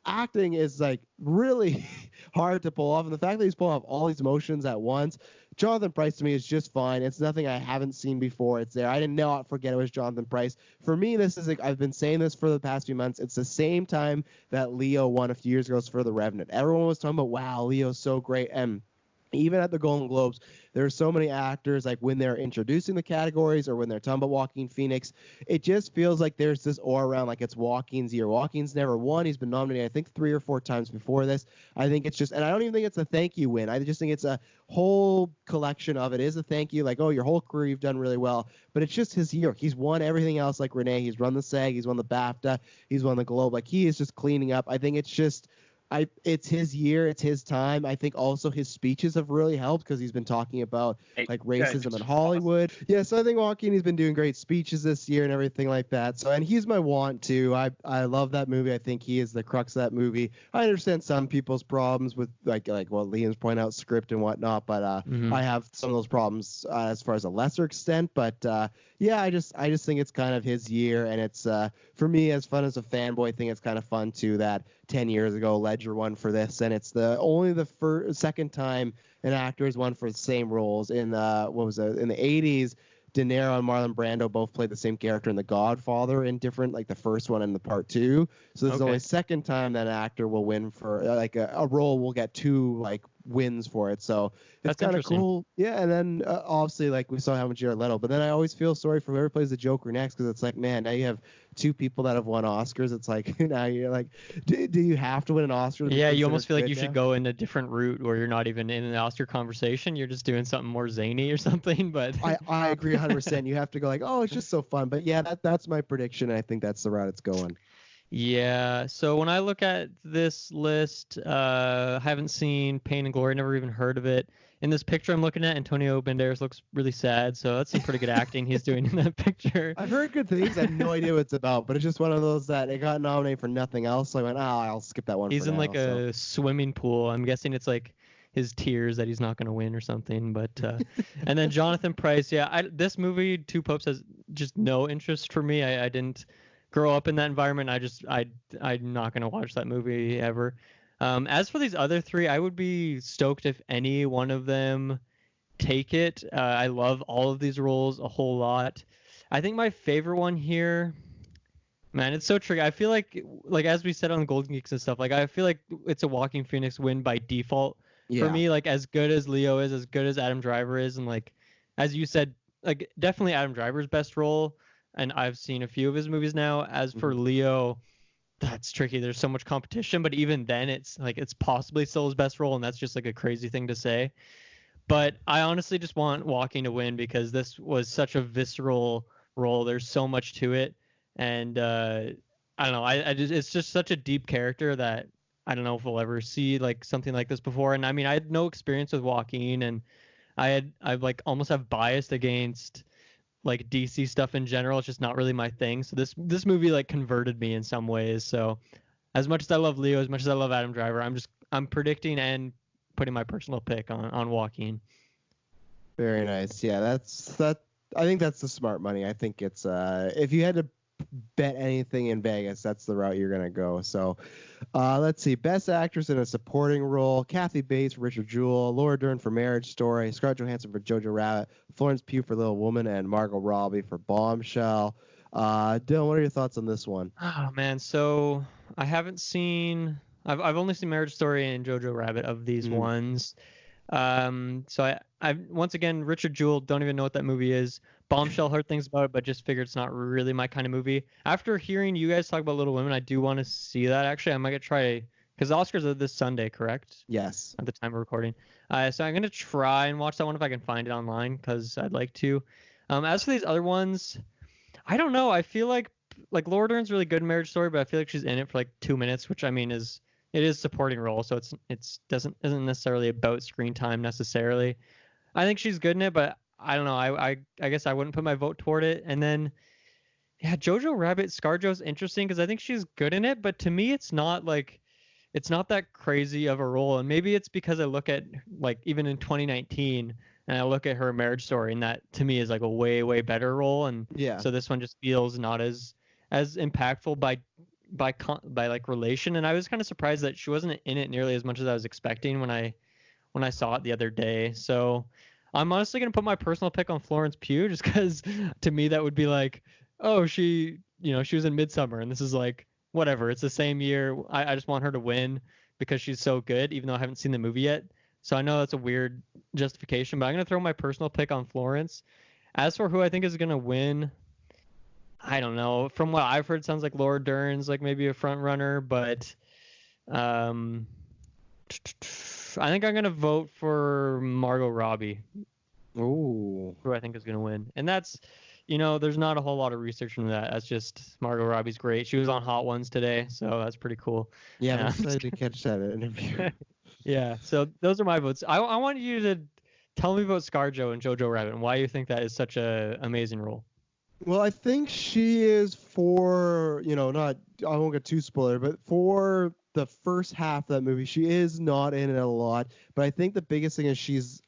Acting is like really hard to pull off, and the fact that he's pulling off all these emotions at once. Jonathan Pryce to me is just fine. It's nothing I haven't seen before. It's there. I did not forget it was Jonathan Pryce. For me, this is I've been saying this for the past few months. It's the same time that Leo won a few years ago for The Revenant. Everyone was talking about, wow, Leo's so great, and even at the Golden Globes, there are so many actors, like when they're introducing the categories or when they're talking about Joaquin Phoenix, it just feels like there's this aura around like it's Joaquin's year. Joaquin's never won. He's been nominated, I think, 3 or 4 times before this. I think it's just, and I don't even think it's a thank you win. I just think it's a whole collection of it is a thank you, like, oh, your whole career, you've done really well. But it's just his year. He's won everything else like Renee. He's won the SAG. He's won the BAFTA. He's won the Globe. Like, he is just cleaning up. I think it's just, it's his year, it's his time. I think also his speeches have really helped because he's been talking about like racism in Hollywood. Yeah, so I think Joaquin, he's been doing great speeches this year and everything like that. So, and he's my want to. I love that movie. I think he is the crux of that movie. I understand some people's problems with like what Liam's pointing out, script and whatnot, but I have some of those problems as far as a lesser extent. But yeah, I just think it's kind of his year, and it's for me, as fun as a fanboy thing, it's kind of fun too that 10 years ago Ledger won for this, and it's only the second time an actor has won for the same roles. In in the 80s, De Niro and Marlon Brando both played the same character in The Godfather in different, like the first one and the part two. So this is only the second time that an actor will win for like a role will get two like wins for it. So it's kind of cool. Yeah, and then obviously like we saw how much Jared Leto, but then I always feel sorry for whoever plays the Joker next because it's like, man, now you have two people that have won Oscars. It's like now you're like, do you have to win an Oscar? Yeah, you almost feel like you should go in a different route where you're not even in an Oscar conversation. You're just doing something more zany or something. But I agree 100%. You have to go like, oh, it's just so fun. But yeah, that's my prediction. I think that's the route it's going. Yeah. So when I look at this list, I haven't seen Pain and Glory. Never even heard of it. In this picture I'm looking at, Antonio Banderas looks really sad, so that's some pretty good acting he's doing in that picture. I've heard good things. I have no idea what it's about, but it's just one of those that it got nominated for nothing else. So I went, I'll skip that one. He's in like a swimming pool. I'm guessing it's like his tears that he's not going to win or something. But and then Jonathan Pryce, yeah, this movie Two Popes has just no interest for me. I didn't grow up in that environment. I'm not going to watch that movie ever. As for these other three, I would be stoked if any one of them take it. I love all of these roles a whole lot. I think my favorite one here, man, it's so tricky. I feel like as we said on Golden Geeks and stuff, like I feel like it's a Joaquin Phoenix win by default for me. Like as good as Leo is, as good as Adam Driver is, and like as you said, like definitely Adam Driver's best role. And I've seen a few of his movies now. As for Leo, that's tricky. There's so much competition, but even then it's like it's possibly still his best role, and that's just like a crazy thing to say. But I honestly just want Joaquin to win because this was such a visceral role. There's so much to it, and I don't know. It's just such a deep character that I don't know if we'll ever see like something like this before. And I mean, I had no experience with Joaquin, and I like almost have bias against like DC stuff in general. It's just not really my thing. So this movie like converted me in some ways. So as much as I love Leo, as much as I love Adam Driver, I'm predicting and putting my personal pick on Joaquin. Very nice. Yeah, that. I think that's the smart money. I think it's if you had to bet anything in Vegas, that's the route you're gonna go. So let's see. Best actress in a supporting role: Kathy Bates for Richard Jewell, Laura Dern for Marriage Story, Scarlett Johansson for Jojo Rabbit, Florence Pugh for Little Woman, and Margot Robbie for Bombshell. Dylan, what are your thoughts on this one? Oh man, so I haven't seen. I've only seen Marriage Story and Jojo Rabbit of these ones. So I once again, Richard Jewell, don't even know what that movie is. Bombshell, heard things about it, but just figured it's not really my kind of movie. After hearing you guys talk about Little Women, I do want to see that. Actually, I might try, because the Oscars are this Sunday, correct? Yes. At the time of recording. So I'm going to try and watch that one if I can find it online, because I'd like to. As for these other ones, I don't know. I feel like Laura Dern's really good in Marriage Story, but I feel like she's in it for like 2 minutes, which I mean it is supporting role, so isn't necessarily about screen time necessarily. I think she's good in it, but I don't know. I guess I wouldn't put my vote toward it. And then, yeah, Jojo Rabbit, ScarJo's interesting because I think she's good in it, but to me, it's not that crazy of a role. And maybe it's because I look at like even in 2019, and I look at her Marriage Story, and that to me is like a way, way better role. And yeah, so this one just feels not as impactful by like relation. And I was kind of surprised that she wasn't in it nearly as much as I was expecting when I saw it the other day. So I'm honestly going to put my personal pick on Florence Pugh just because to me that would be like, oh, she was in Midsummer, and this is like, whatever. It's the same year. I just want her to win because she's so good, even though I haven't seen the movie yet. So I know that's a weird justification, but I'm going to throw my personal pick on Florence. As for who I think is going to win, I don't know. From what I've heard, it sounds like Laura Dern's like maybe a front runner, but I think I'm going to vote for Margot Robbie. Ooh. Who I think is going to win. And that's, there's not a whole lot of research into that. That's just Margot Robbie's great. She was on Hot Ones today, so that's pretty cool. Yeah, I'm Yeah. excited to catch that interview. Yeah, so those are my votes. I want you to tell me about ScarJo and Jojo Rabbit and why you think that is such a amazing role. Well, I think she is for, not, I won't get too spoiler, but for the first half of that movie, she is not in it a lot. But I think the biggest thing is she's,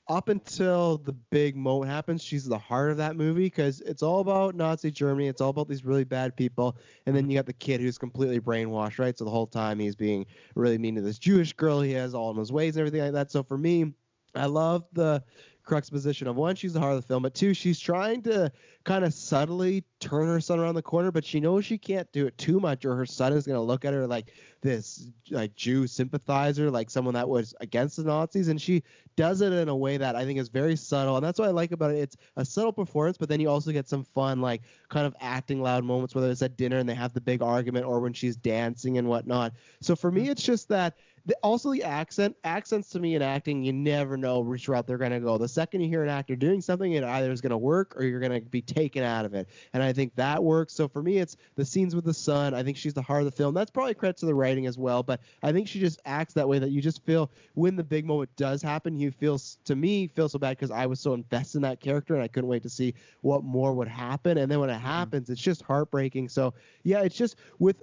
up until the big moment happens, she's the heart of that movie because it's all about Nazi Germany. It's all about these really bad people. And then you got the kid who's completely brainwashed, right? So the whole time he's being really mean to this Jewish girl. He has all in his ways and everything like that. So for me, I love the crux position of, one, she's the heart of the film, but two, she's trying to kind of subtly turn her son around the corner, but she knows she can't do it too much or her son is going to look at her like this like Jew sympathizer, like someone that was against the Nazis, and she does it in a way that I think is very subtle, and that's what I like about it. It's a subtle performance, but then you also get some fun like kind of acting loud moments, whether it's at dinner and they have the big argument or when she's dancing and whatnot. So for me, it's just that also the accents to me in acting, you never know which route they're going to go. The second you hear an actor doing something, it either is going to work or you're going to be taken out of it. And I think that works. So for me, it's the scenes with the son. I think she's the heart of the film. That's probably credit to the writing as well. But I think she just acts that way that you just feel when the big moment does happen, you feel so bad because I was so invested in that character and I couldn't wait to see what more would happen. And then when it happens, it's just heartbreaking. So yeah, it's just with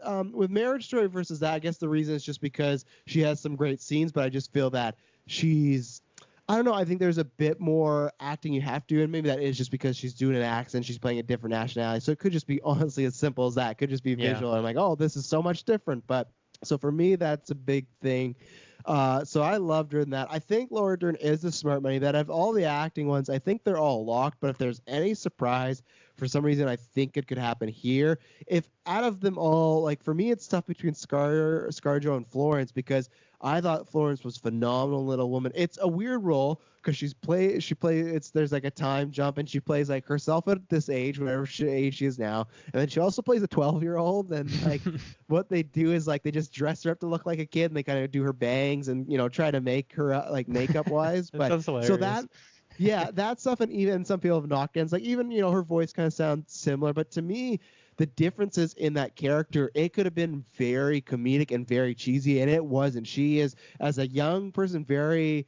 Marriage Story versus that, I guess the reason is just because she has some great scenes, but I just feel that I don't know, I think there's a bit more acting you have to do, and maybe that is just because she's doing an accent, she's playing a different nationality, so it could just be honestly as simple as that. It could just be visual, and I'm like, oh, this is so much different. But so for me, that's a big thing. So I loved her in that. I think Laura Dern is the smart money. That of all the acting ones, I think they're all locked, but if there's any surprise, for some reason, I think it could happen here. If out of them all, like for me, it's tough between ScarJo and Florence because I thought Florence was phenomenal, Little Woman. It's a weird role because there's like a time jump and she plays like herself at this age, whatever age she is now, and then she also plays a 12-year-old. And like what they do is like they just dress her up to look like a kid and they kind of do her bangs and try to make her like makeup wise. But so that. Yeah, that stuff, and even some people have knocked-ins. Like even her voice kind of sounds similar, but to me, the differences in that character, it could have been very comedic and very cheesy, and it wasn't. She is, as a young person, very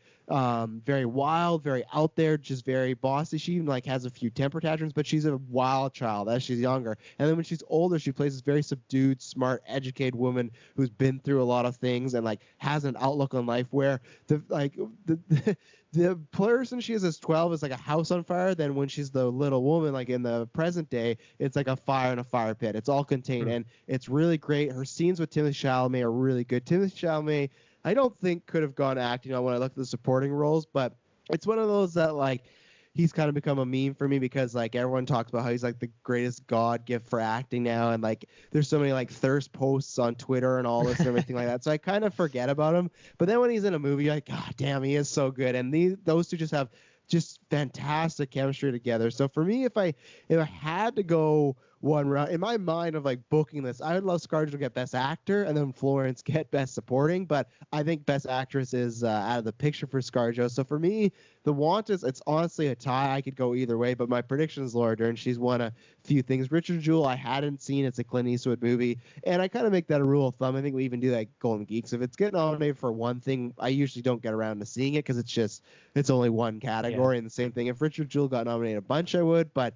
very wild, very out there, just very bossy. She even like has a few temper tantrums, but she's a wild child as she's younger. And then when she's older, she plays this very subdued, smart, educated woman who's been through a lot of things and like has an outlook on life where the person she is as 12 is like a house on fire. Then when she's the Little Woman, like in the present day, it's like a fire in a fire pit. It's all contained, and it's really great. Her scenes with Timothée Chalamet are really good. Timothée Chalamet, I don't think could have gone acting when I looked at the supporting roles, but it's one of those that like he's kind of become a meme for me because like everyone talks about how he's like the greatest God gift for acting now, and like there's so many like thirst posts on Twitter and all this and everything like that. So I kind of forget about him. But then when he's in a movie, you're like, God damn, he is so good. And those two just have just fantastic chemistry together. So for me, if I had to go one round in my mind of like booking this, I would love ScarJo to get Best Actor and then Florence get Best Supporting, but I think Best Actress is out of the picture for ScarJo. So for me, the want is, it's honestly a tie. I could go either way, but my prediction is Laura Dern. She's won a few things. Richard Jewell, I hadn't seen. It's a Clint Eastwood movie, and I kind of make that a rule of thumb. I think we even do that Golden Geeks. If it's getting nominated for one thing, I usually don't get around to seeing it because it's only one category. And the same thing, if Richard Jewell got nominated a bunch, I would, but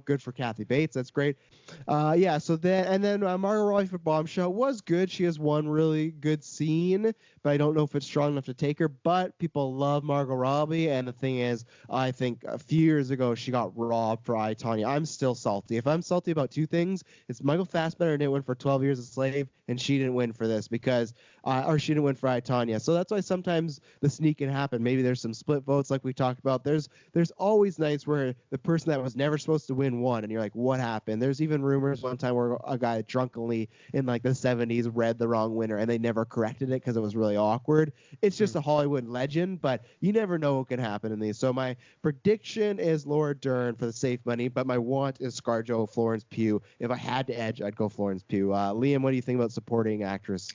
good for Kathy Bates. That's great. So then Margot Robbie for Bombshell was good. She has one really good scene, but I don't know if it's strong enough to take her. But people love Margot Robbie, and the thing is, I think a few years ago she got robbed for I, Tonya. I'm still salty. If I'm salty about two things, it's Michael Fassbender didn't win for 12 Years a Slave, and she didn't win for this because or she didn't win for I, Tonya. So that's why sometimes the sneak can happen. Maybe there's some split votes like we talked about. There's always nights where the person that was never supposed to win won, and you're like, what happened? There's even rumors one time where a guy drunkenly in like the 70s read the wrong winner, and they never corrected it because it was really awkward. It's just a Hollywood legend, but you never know what can happen in these. So my prediction is Laura Dern for the safe money, but my want is ScarJo, Florence Pugh. If I had to edge, I'd go Florence Pugh. Liam, what do you think about supporting actress?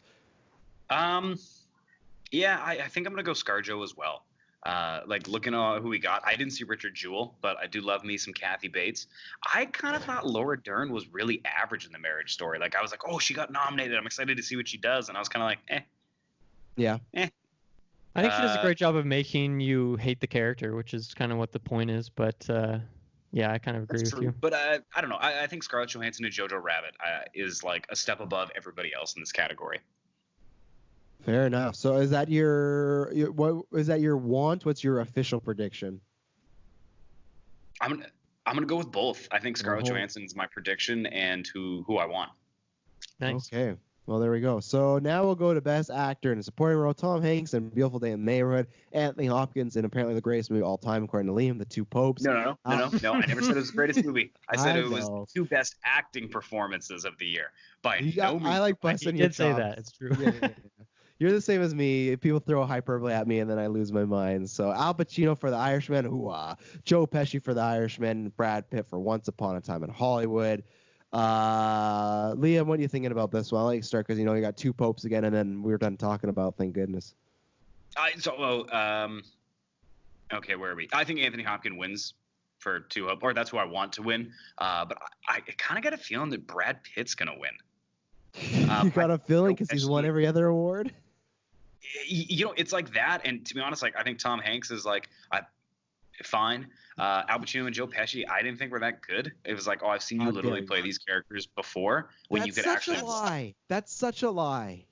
Yeah, I think I'm gonna go ScarJo as well. Like looking at who we got, I didn't see Richard Jewell, but I do love me some Kathy Bates. I kind of thought Laura Dern was really average in the Marriage Story. Like I was like, oh, she got nominated. I'm excited to see what she does. And I was kind of like, Yeah. I think she does a great job of making you hate the character, which is kind of what the point is. But yeah, I kind of agree with you. But I don't know. I think Scarlett Johansson and Jojo Rabbit is like a step above everybody else in this category. Fair enough. So is that your what is that your want? What's your official prediction? I'm gonna go with both. I think Scarlett Johansson is my prediction and who I want. Nice. Okay. Well, there we go. So now we'll go to Best Actor in a Supporting Role. Tom Hanks in Beautiful Day in the Neighborhood. Anthony Hopkins in apparently the greatest movie of all time, according to Liam, The Two Popes. No. I never said it was the greatest movie. I said it was the two best acting performances of the year. By no means. I like busting your chops. You did say that. It's true. Yeah. You're the same as me. People throw hyperbole at me, and then I lose my mind. So Al Pacino for The Irishman, Joe Pesci for The Irishman, Brad Pitt for Once Upon a Time in Hollywood. Liam, what are you thinking about this one? I'll let you start because you got two popes again, and then we're done talking about. Thank goodness. Okay, where are we? I think Anthony Hopkins wins for Two Hope, or that's who I want to win. But I kind of got a feeling that Brad Pitt's gonna win. You got a feeling because he's won every other award? It's like that. And to be honest, like I think Tom Hanks is like fine. Al Pacino and Joe Pesci, I didn't think were that good. It was like, I've seen you literally play these characters before. When you could actually. That's such a lie. That's such a lie.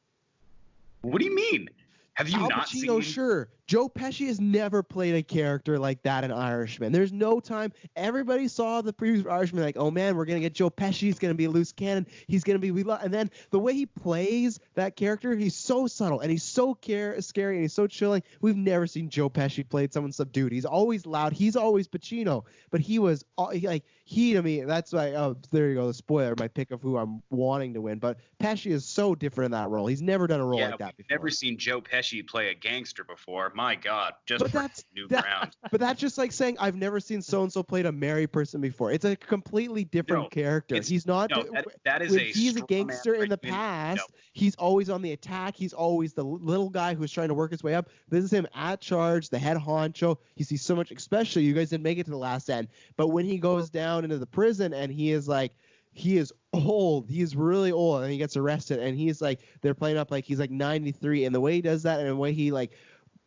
What do you mean? Have you Al not Pacino, seen? Sure. Joe Pesci has never played a character like that in Irishman. There's no time. Everybody saw the previous Irishman like, oh man, we're gonna get Joe Pesci. He's gonna be a loose cannon. He's gonna be and then the way he plays that character, he's so subtle and he's so scary and he's so chilling. We've never seen Joe Pesci play someone subdued. He's always loud. He's always Pacino, but he was he to me. That's why. Oh, there you go. The spoiler. My pick of who I'm wanting to win. But Pesci is so different in that role. He's never done a role like that before. Never seen Joe Pesci play a gangster before. My God, ground. But that's just like saying I've never seen so and so played a married person before. It's a completely different character. He's not. That is he's a gangster in the past. He's always on the attack. He's always the little guy who's trying to work his way up. This is him at charge, the head honcho. He sees so much. Especially you guys didn't make it to the last end, but when he goes down into the prison and he is old. He is really old, and he gets arrested, and he's like, they're playing up like he's like 93, and the way he does that, and the way he like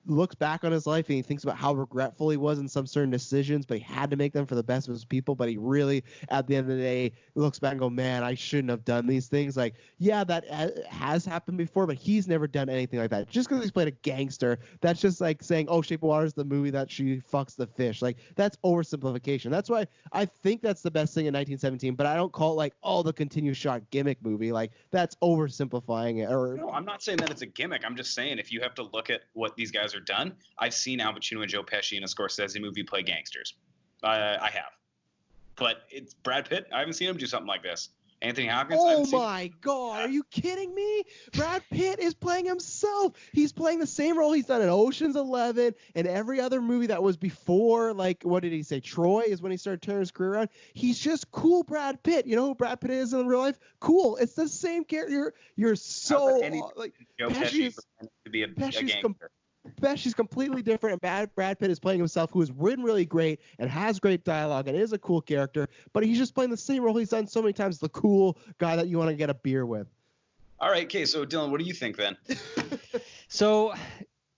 looks back on his life and he thinks about how regretful he was in some certain decisions, but he had to make them for the best of his people. But he really, at the end of the day, looks back and go, man, I shouldn't have done these things. Like, yeah, that has happened before, but he's never done anything like that. Just because he's played a gangster, that's just like saying, oh, Shape of Water is the movie that she fucks the fish. Like, that's oversimplification. That's why I think that's the best thing in 1917, but I don't call it like, oh, the continuous shot gimmick movie. Like, that's oversimplifying it. No, I'm not saying that it's a gimmick. I'm just saying if you have to look at what these guys are done. I've seen Al Pacino and Joe Pesci in a Scorsese movie play gangsters. I have. But it's Brad Pitt. I haven't seen him do something like this. Anthony Hopkins. Oh my God. Are you kidding me? Brad Pitt is playing himself. He's playing the same role he's done in Ocean's 11 and every other movie that was before. Like, what did he say? Troy is when he started turning his career around. He's just cool Brad Pitt. You know who Brad Pitt is in real life? Cool. It's the same character. You're so like Joe Pesci to be a gangster. Pesci's completely different, and Brad Pitt is playing himself, who is written really great and has great dialogue and is a cool character, but he's just playing the same role he's done so many times, the cool guy that you want to get a beer with. All right, okay, so Dylan, what do you think then? So,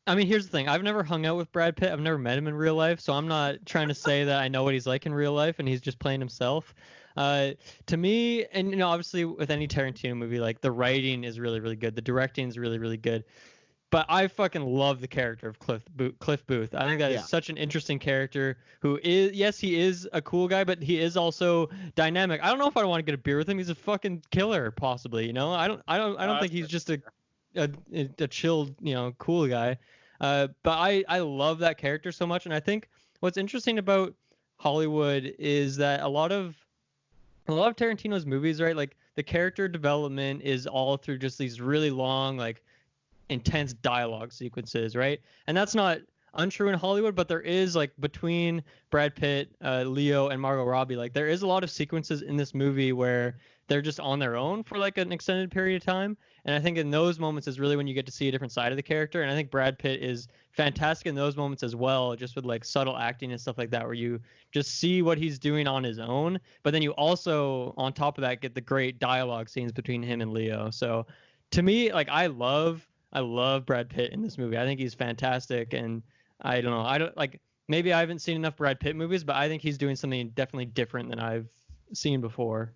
I mean, here's the thing. I've never hung out with Brad Pitt. I've never met him in real life, so I'm not trying to say that I know what he's like in real life and he's just playing himself. To me, and obviously with any Tarantino movie, like the writing is really, really good. The directing is really, really good. But I fucking love the character of Cliff Booth. I think that is such an interesting character who is, yes, he is a cool guy, but he is also dynamic. I don't know if I want to get a beer with him. He's a fucking killer, possibly. I don't think he's just a chilled, cool guy. But I love that character so much, and I think what's interesting about Hollywood is that a lot of Tarantino's movies, right? Like the character development is all through just these really long, like, intense dialogue sequences, right? And that's not untrue in Hollywood, but there is, like, between Brad Pitt, Leo, and Margot Robbie, like, there is a lot of sequences in this movie where they're just on their own for like an extended period of time, And I think in those moments is really when you get to see a different side of the character. And I think Brad Pitt is fantastic in those moments as well, just with like subtle acting and stuff like that, where you just see what he's doing on his own. But then you also, on top of that, get the great dialogue scenes between him and Leo. So to me, like I love Brad Pitt in this movie. I think he's fantastic. And I don't know. I don't like, maybe I haven't seen enough Brad Pitt movies, but I think he's doing something definitely different than I've seen before.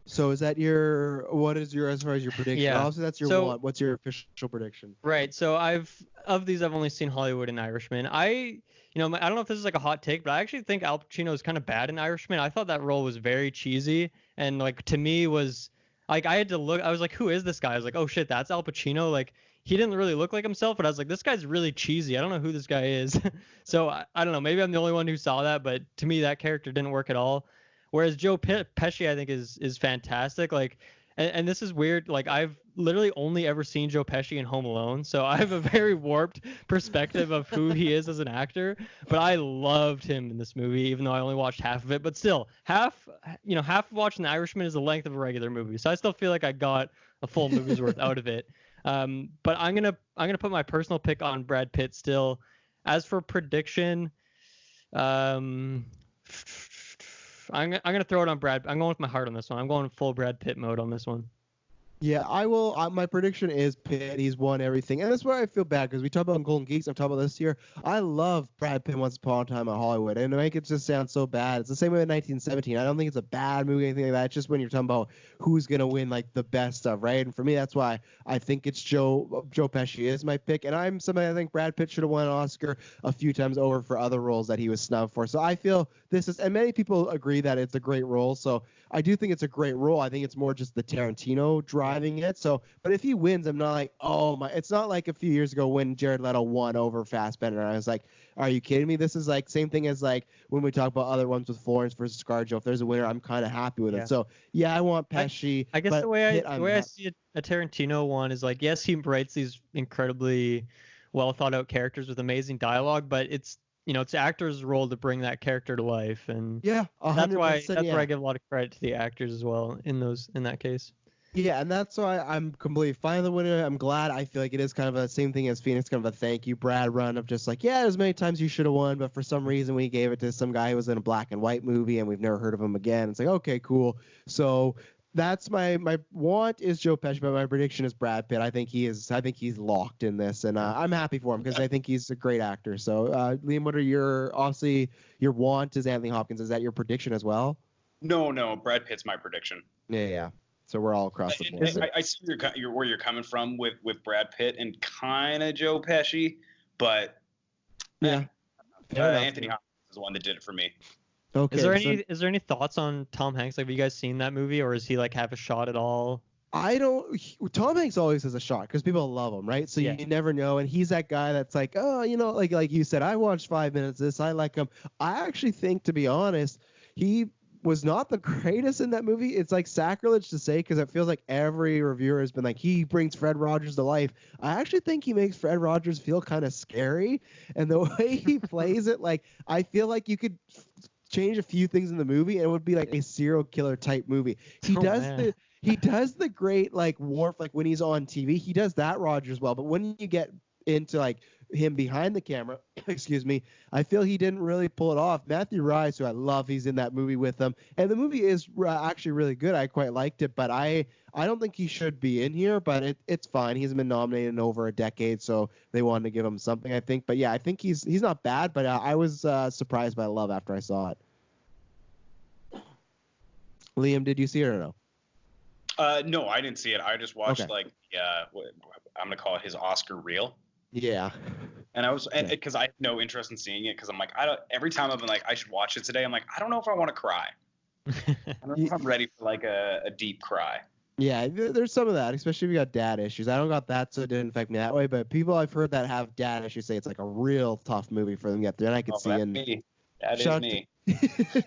So what is your, as far as your prediction? Yeah. Also, that's your one. What's your official prediction? Right. So I've only seen Hollywood and Irishman. I don't know if this is like a hot take, but I actually think Al Pacino is kind of bad in Irishman. I thought that role was very cheesy, and like to me was like I had to look. I was like, who is this guy? I was like, oh shit, that's Al Pacino. Like he didn't really look like himself, but I was like, this guy's really cheesy. I don't know who this guy is. So I don't know. Maybe I'm the only one who saw that, but to me that character didn't work at all. Whereas Joe Pesci, I think, is fantastic. Like, and this is weird. Like, I've literally only ever seen Joe Pesci in Home Alone, so I have a very warped perspective of who he is as an actor. But I loved him in this movie, even though I only watched half of it. But still, half of watching The Irishman is the length of a regular movie, so I still feel like I got a full movie's worth out of it. But I'm gonna put my personal pick on Brad Pitt still. As for prediction, I'm gonna throw it on Brad. I'm going with my heart on this one. I'm going full Brad Pitt mode on this one. Yeah, I will. My prediction is Pitt. He's won everything, and that's where I feel bad because we talk about Golden Geeks. I'm talking about this year. I love Brad Pitt Once Upon a Time in Hollywood, and to make it just sound so bad, it's the same way with 1917. I don't think it's a bad movie or anything like that. It's just when you're talking about who's gonna win like the best stuff, right? And for me, that's why I think it's Joe Pesci is my pick, and I'm somebody I think Brad Pitt should have won an Oscar a few times over for other roles that he was snubbed for. So I feel this is, and many people agree that it's a great role. So I do think it's a great role. I think it's more just the Tarantino driving it. So, but if he wins, I'm not like, oh my. It's not like a few years ago when Jared Leto won over Fassbender. I was like, are you kidding me? This is like same thing as like when we talk about other ones with Florence versus ScarJo. If there's a winner, I'm kind of happy with it. So yeah, I want Pesci. I guess the way I see a Tarantino one is like, yes, he writes these incredibly well thought out characters with amazing dialogue, but it's it's actors' role to bring that character to life, and yeah, that's where I give a lot of credit to the actors as well in that case. Yeah, and that's why I'm completely fine with the winner. I'm glad. I feel like it is kind of the same thing as Phoenix, kind of a thank you, Brad run of just like, yeah, there's many times you should have won, but for some reason we gave it to some guy who was in a black and white movie and we've never heard of him again. It's like, okay, cool. So that's my want is Joe Pesci, but my prediction is Brad Pitt. I think he's locked in this, and I'm happy for him because I think he's a great actor. So Liam, what are obviously your want is Anthony Hopkins. Is that your prediction as well? No, Brad Pitt's my prediction. Yeah. So we're all across the board. I see where you're coming from with Brad Pitt and kind of Joe Pesci, but yeah, Anthony Hopkins is the one that did it for me. Okay. Is there any thoughts on Tom Hanks? Like, have you guys seen that movie, or is he like have a shot at all? Tom Hanks always has a shot because people love him, right? So you never know. And he's that guy that's like, oh, like you said, I watched 5 minutes of this. I like him. I actually think, to be honest, he was not the greatest in that movie. It's like sacrilege to say because it feels like every reviewer has been like, he brings Fred Rogers to life. I actually think he makes Fred Rogers feel kind of scary. And the way he plays it, like, I feel like you could change a few things in the movie and it would be like a serial killer type movie. He does the great like warmth, like when he's on TV, he does that Rogers well. But when you get into like him behind the camera, excuse me, I feel he didn't really pull it off. Matthew Rice, who I love, he's in that movie with them, and the movie is actually really good. I quite liked it, but I don't think he should be in here, but it's fine. He's been nominated in over a decade, so they wanted to give him something, I think. But yeah, I think he's not bad, but I was surprised by Love after I saw it. Liam, did you see it or no? No, I didn't see it. I just watched I'm gonna call it his Oscar reel. Yeah. And because I have no interest in seeing it because I'm like, every time I've been like, I should watch it today. I'm like, I don't know if I want to cry. I don't know if I'm ready for like a deep cry. Yeah, there's some of that, especially if you got dad issues. I don't got that, so it didn't affect me that way. But people I've heard that have dad issues say it's like a real tough movie for them to get through. And I could see. That is me.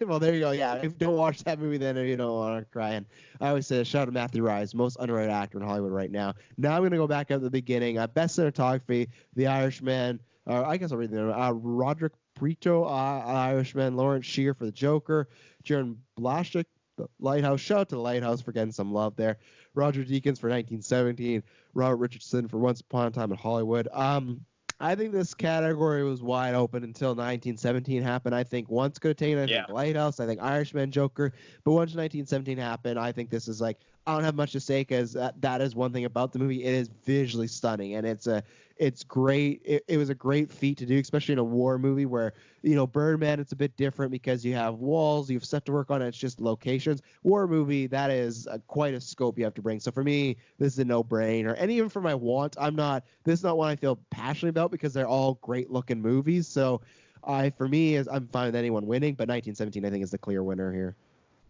Well, there you go. Yeah, if you don't watch that movie, then you don't want to cry. And I always say, shout out to Matthew Rice, most underrated actor in Hollywood right now. Now I'm going to go back at the beginning. Best cinematography, The Irishman. I guess I'll read the name. Roderick Prieto, Irishman. Lawrence Shear for The Joker. Jaron Blashik The Lighthouse. Shout out to The Lighthouse for getting some love there. Roger Deakins for 1917. Robert Richardson for Once Upon a Time in Hollywood. I think this category was wide open until 1917 happened. I think Once Could Have Taken, I think Lighthouse, I think Irishman, Joker. But once 1917 happened, I think this is like, I don't have much to say because that is one thing about the movie. It is visually stunning, and it's great. It was a great feat to do, especially in a war movie where, Birdman, it's a bit different because you have walls, you have stuff to work on, and it's just locations. War movie, that is quite a scope you have to bring. So for me, this is a no-brainer. And even for my want, this is not one I feel passionate about because they're all great-looking movies. So for me, I'm fine with anyone winning, but 1917, I think, is the clear winner here.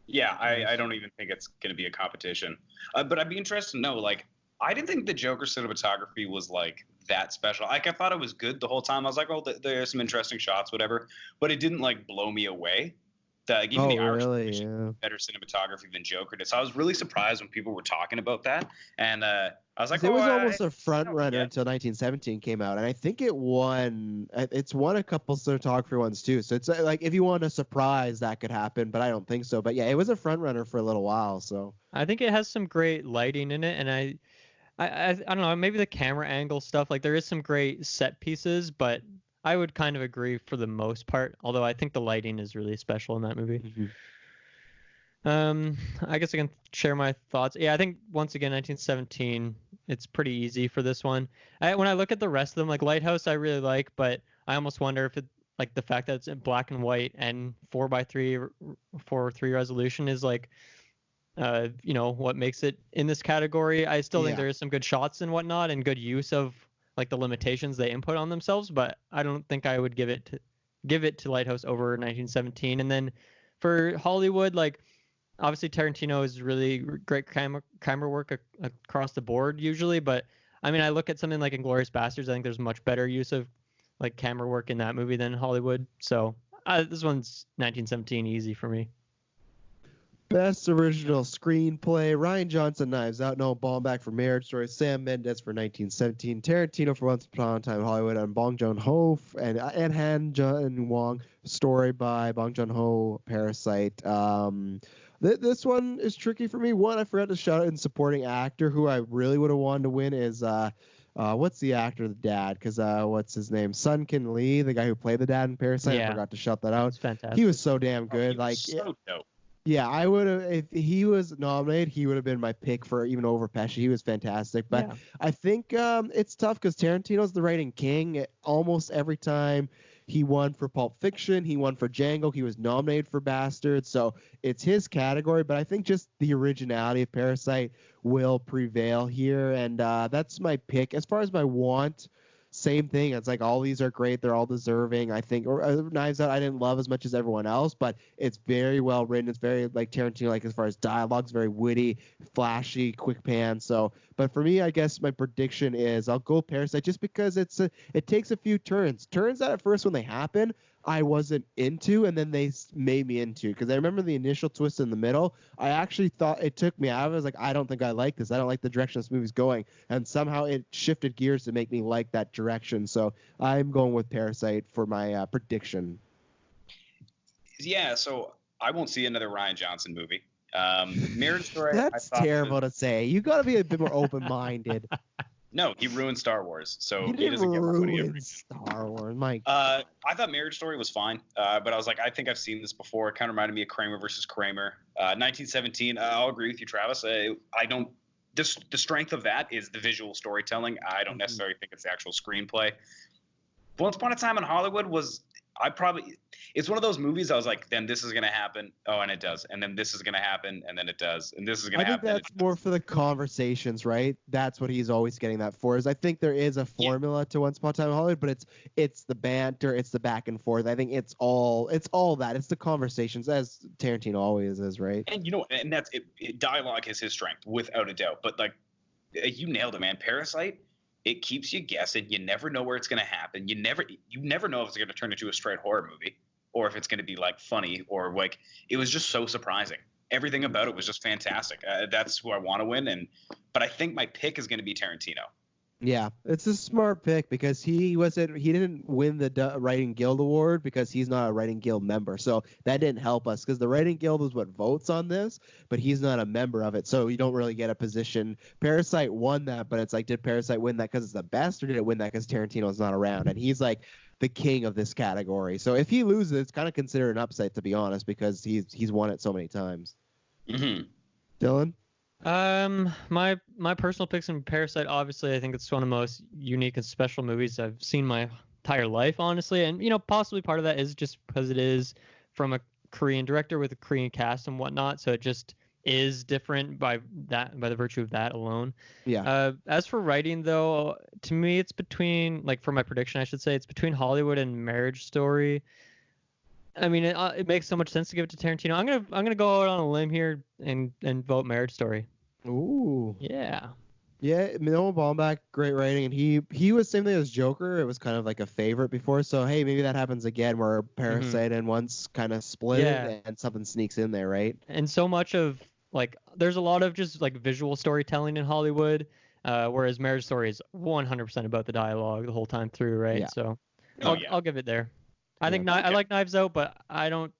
Yeah, I don't even think it's going to be a competition. But I'd be interested to know, like, I didn't think the Joker cinematography was, like, that special. Like, I thought it was good the whole time. I was like, oh, there's some interesting shots, whatever. But it didn't, like, blow me away. Even the Irishman better cinematography than Joker did. So I was really surprised when people were talking about that. And I was like, it was almost a front runner until 1917 came out, and I think it won. It's won a couple cinematography ones too. So it's like, if you want a surprise, that could happen, but I don't think so. But yeah, it was a front runner for a little while. So I think it has some great lighting in it, and I don't know, maybe the camera angle stuff. Like, there is some great set pieces, but I would kind of agree for the most part. Although I think the lighting is really special in that movie. Mm-hmm. I guess I can share my thoughts. Yeah, I think once again 1917. It's pretty easy for this one. When I look at the rest of them, like Lighthouse, I really like, but I almost wonder if it, like, the fact that it's in black and white and 4:3 resolution is like, what makes it in this category. I still think there is some good shots and whatnot and good use of, like, the limitations they input on themselves, but I don't think I would give it to Lighthouse over 1917. And then for Hollywood, like, obviously Tarantino is really great camera work across the board usually, but I mean, I look at something like Inglourious Basterds, I think there's much better use of, like, camera work in that movie than Hollywood. So this one's 1917 easy for me. Best Original Screenplay: Rian Johnson, Knives Out, Noah Baumbach for Marriage Story, Sam Mendes for 1917, Tarantino for Once Upon a Time in Hollywood, and Bong Joon-ho and Han Jun-Wong, story by Bong Joon-ho, Parasite. This one is tricky for me. One, I forgot to shout out in supporting actor, who I really would have wanted to win is what's the actor, the dad? Because what's his name? Sunken Lee, the guy who played the dad in Parasite. I forgot to shout that out. That's fantastic. He was so damn good. So dope. Yeah, I would have, if he was nominated, he would have been my pick for even over Pesci. He was fantastic. But I think it's tough because Tarantino's the writing king. Almost every time he won for Pulp Fiction, he won for Django, he was nominated for Bastards. So it's his category. But I think just the originality of Parasite will prevail here. And that's my pick. As far as my want, same thing. It's like all these are great. They're all deserving. I think Knives Out I didn't love as much as everyone else, but it's very well written. It's very like Tarantino, like as far as dialogue's very witty, flashy, quick pan. So, but for me, I guess my prediction is I'll go Parasite just because it takes a few turns that at first when they happen I wasn't into, and then they made me into, because I remember the initial twist in the middle. I actually thought it took me out. I was like, I don't think I like this. I don't like the direction this movie's going. And somehow it shifted gears to make me like that direction. So I'm going with Parasite for my prediction. Yeah, so I won't see another Rian Johnson movie. Marriage Story. That's terrible to say. You got to be a bit more open-minded. No, he ruined Star Wars, so he doesn't get my money. Star Wars, Mike. I thought Marriage Story was fine, but I was like, I think I've seen this before. It kind of reminded me of Kramer versus Kramer. 1917. I'll agree with you, Travis. I don't. The strength of that is the visual storytelling. I don't necessarily think it's the actual screenplay. Once Upon a Time in Hollywood was. It's one of those movies I was like, then this is going to happen. Oh, and it does. And then this is going to happen. And then it does. And this is going to happen. I think that's more for the conversations, right? That's what he's always getting that for. Is I think there is a formula to Once Upon a Time in Hollywood, but it's the banter, it's the back and forth. I think it's all that. It's the conversations, as Tarantino always is, right? And and that's it. Dialogue is his strength, without a doubt. But like, you nailed it, man. Parasite. It keeps you guessing. You never know where it's going to happen. You never know if it's going to turn into a straight horror movie or if it's going to be like funny or like, it was just so surprising. Everything about it was just fantastic. That's who I want to win. But I think my pick is going to be Tarantino. Yeah, it's a smart pick because he didn't win the Writing Guild Award because he's not a Writing Guild member. So that didn't help us because the Writing Guild is what votes on this, but he's not a member of it. So you don't really get a position. Parasite won that, but it's like, did Parasite win that because it's the best, or did it win that because Tarantino's not around? And he's like the king of this category. So if he loses, it's kind of considered an upset, to be honest, because he's won it so many times. Mm-hmm. Dylan? My personal picks in Parasite, obviously, I think it's one of the most unique and special movies I've seen my entire life, honestly. And, possibly part of that is just because it is from a Korean director with a Korean cast and whatnot. So it just is different by the virtue of that alone. Yeah. As for writing, though, to me, it's between, like, for my prediction, I should say, it's between Hollywood and Marriage Story. I mean, it makes so much sense to give it to Tarantino. I'm gonna go out on a limb here and vote Marriage Story. Ooh. Yeah. Yeah, Noah Baumbach, great writing, and he was same thing as Joker. It was kind of like a favorite before, so hey, maybe that happens again where Parasite and once kind of split it and something sneaks in there, right? And so much of like there's a lot of just like visual storytelling in Hollywood, whereas Marriage Story is 100% about the dialogue the whole time through, right? Yeah. So I'll give it there. I think Okay. I like Knives Out, but I don't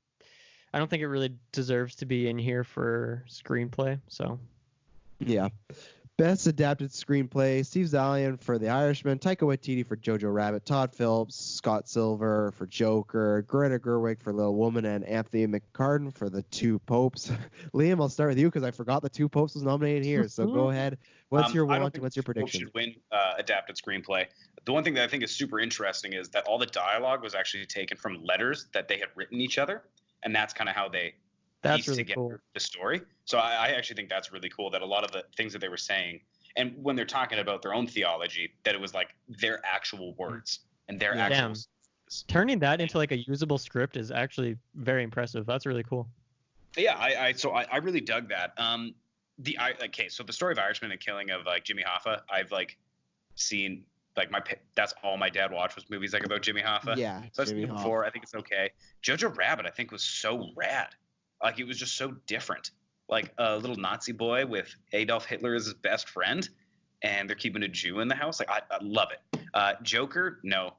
think it really deserves to be in here for screenplay. So Yeah. Best adapted screenplay: Steve Zalian for The Irishman, Taika Waititi for Jojo Rabbit, Todd Phillips, Scott Silver for Joker, Greta Gerwig for Little Woman, and Anthony McCartan for The Two Popes. Liam, I'll start with you because I forgot The Two Popes was nominated here. So go ahead. What's your want and what's your prediction? Should win adapted screenplay. The one thing that I think is super interesting is that all the dialogue was actually taken from letters that they had written each other, and that's kind of how they pieced really together cool. the story. So I actually think that's really cool that a lot of the things that they were saying, and when they're talking about their own theology, that it was like their actual words and their actual. Damn. Turning that into like a usable script is actually very impressive. That's really cool. Yeah, I really dug that. So the story of Irishman and Killing of like Jimmy Hoffa, I've like seen like that's all my dad watched was movies like about Jimmy Hoffa. Yeah, so I've seen it before. I think it's okay. Jojo Rabbit I think was so rad. Like it was just so different. Like a little Nazi boy with Adolf Hitler as his best friend, and they're keeping a Jew in the house. Like I love it. Joker, no.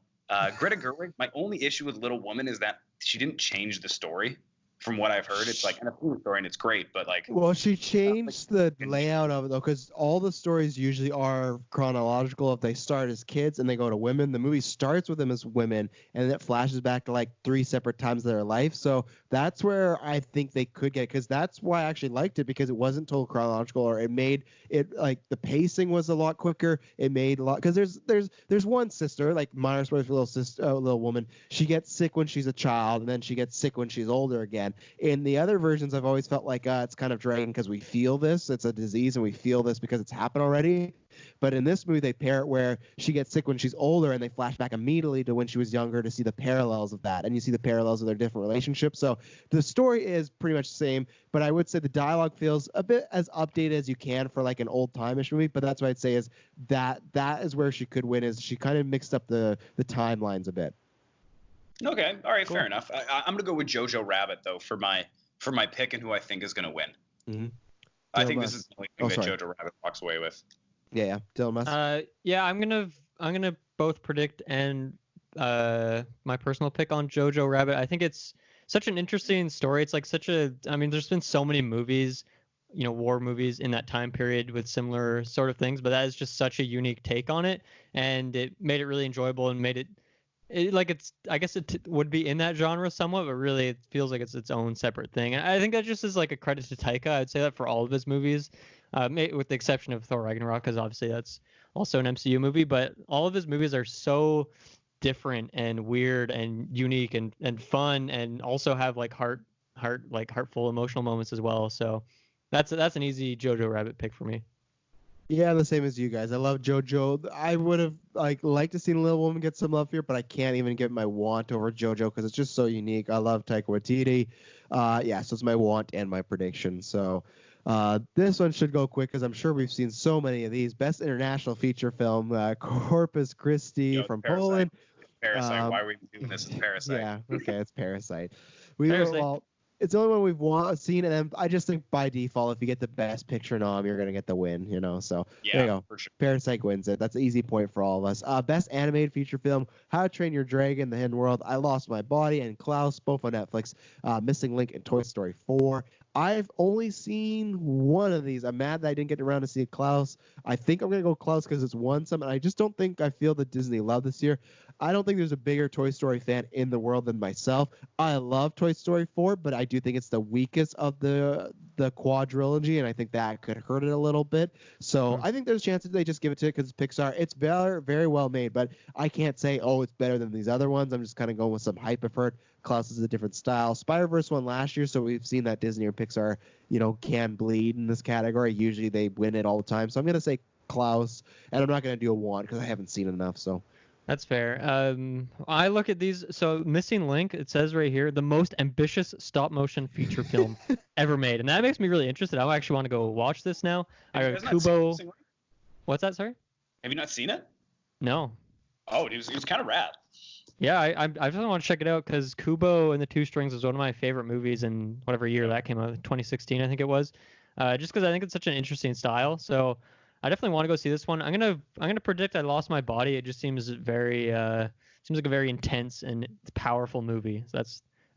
Greta Gerwig. My only issue with Little Woman is that she didn't change the story. From what I've heard, it's like, and I've seen the story and it's great, but like. Well, she changed the layout of it though, because all the stories usually are chronological. If they start as kids and they go to women, the movie starts with them as women, and it flashes back to like 3 separate times of their life. So that's where I think they could get, because that's why I actually liked it, because it wasn't told chronological, or it made it like the pacing was a lot quicker. It made a lot, because there's one sister, like minor spoilers for little woman. She gets sick when she's a child, and then she gets sick when she's older again. In the other versions, I've always felt like it's kind of dragging because we feel this. It's a disease, and we feel this because it's happened already. But in this movie, they pair it where she gets sick when she's older, and they flash back immediately to when she was younger to see the parallels of that. And you see the parallels of their different relationships. So the story is pretty much the same, but I would say the dialogue feels a bit as updated as you can for like an old-time-ish movie. But that's what I'd say is that is where she could win, is she kind of mixed up the timelines a bit. Okay, all right, cool. Fair enough. I'm gonna go with Jojo Rabbit though for my pick and who I think is gonna win. Mm-hmm. I think this is the only thing that Jojo Rabbit walks away with. Yeah, Dylan Musk. Yeah, I'm gonna both predict and my personal pick on Jojo Rabbit. I think it's such an interesting story. It's like there's been so many movies, war movies in that time period with similar sort of things, but that is just such a unique take on it, and it made it really enjoyable and made it I guess it would be in that genre somewhat, but really it feels like it's its own separate thing. And I think that just is like a credit to Taika. I'd say that for all of his movies, with the exception of Thor Ragnarok, because obviously that's also an MCU movie. But all of his movies are so different and weird and unique and fun, and also have like heartful emotional moments as well. So that's an easy Jojo Rabbit pick for me. Yeah, the same as you guys. I love JoJo. I would have liked to see Little Woman get some love here, but I can't even get my want over JoJo because it's just so unique. I love Taika Waititi. So it's my want and my prediction. So this one should go quick because I'm sure we've seen so many of these. Best international feature film, Corpus Christi from Parasite. Poland. Parasite. Why are we doing this? It's Parasite. Yeah, okay, it's Parasite. Parasite. It's the only one we've seen, and then I just think by default, if you get the best picture nom, you're gonna get the win. So there you go. For sure. Parasite wins it. That's an easy point for all of us. Best animated feature film: How to Train Your Dragon, The Hidden World, I Lost My Body, and Klaus, both on Netflix. Missing Link and Toy Story 4. I've only seen one of these. I'm mad that I didn't get around to see Klaus. I think I'm gonna go Klaus because it's won some, and I just don't think I feel the Disney love this year. I don't think there's a bigger Toy Story fan in the world than myself. I love Toy Story 4, but I do think it's the weakest of the quadrilogy, and I think that could hurt it a little bit. So I think there's a chance that they just give it to it because it's Pixar. It's very, very well made, but I can't say, oh, it's better than these other ones. I'm just kind of going with some hype I've heard. Klaus is a different style. Spider-Verse won last year, so we've seen that Disney or Pixar, can bleed in this category. Usually they win it all the time. So I'm going to say Klaus, and I'm not going to do a one because I haven't seen enough, so. That's fair. I look at these. So Missing Link, it says right here, the most ambitious stop motion feature film ever made, and that makes me really interested. I actually want to go watch this now. I got Kubo. What's that? Sorry. Have you not seen it? No. Oh, it was kind of rad. Yeah, I just want to check it out because Kubo and the Two Strings was one of my favorite movies in whatever year that came out, 2016 I think it was. Just because I think it's such an interesting style. So I definitely want to go see this one. I'm gonna predict I Lost My Body. It just seems like a very intense and powerful movie. So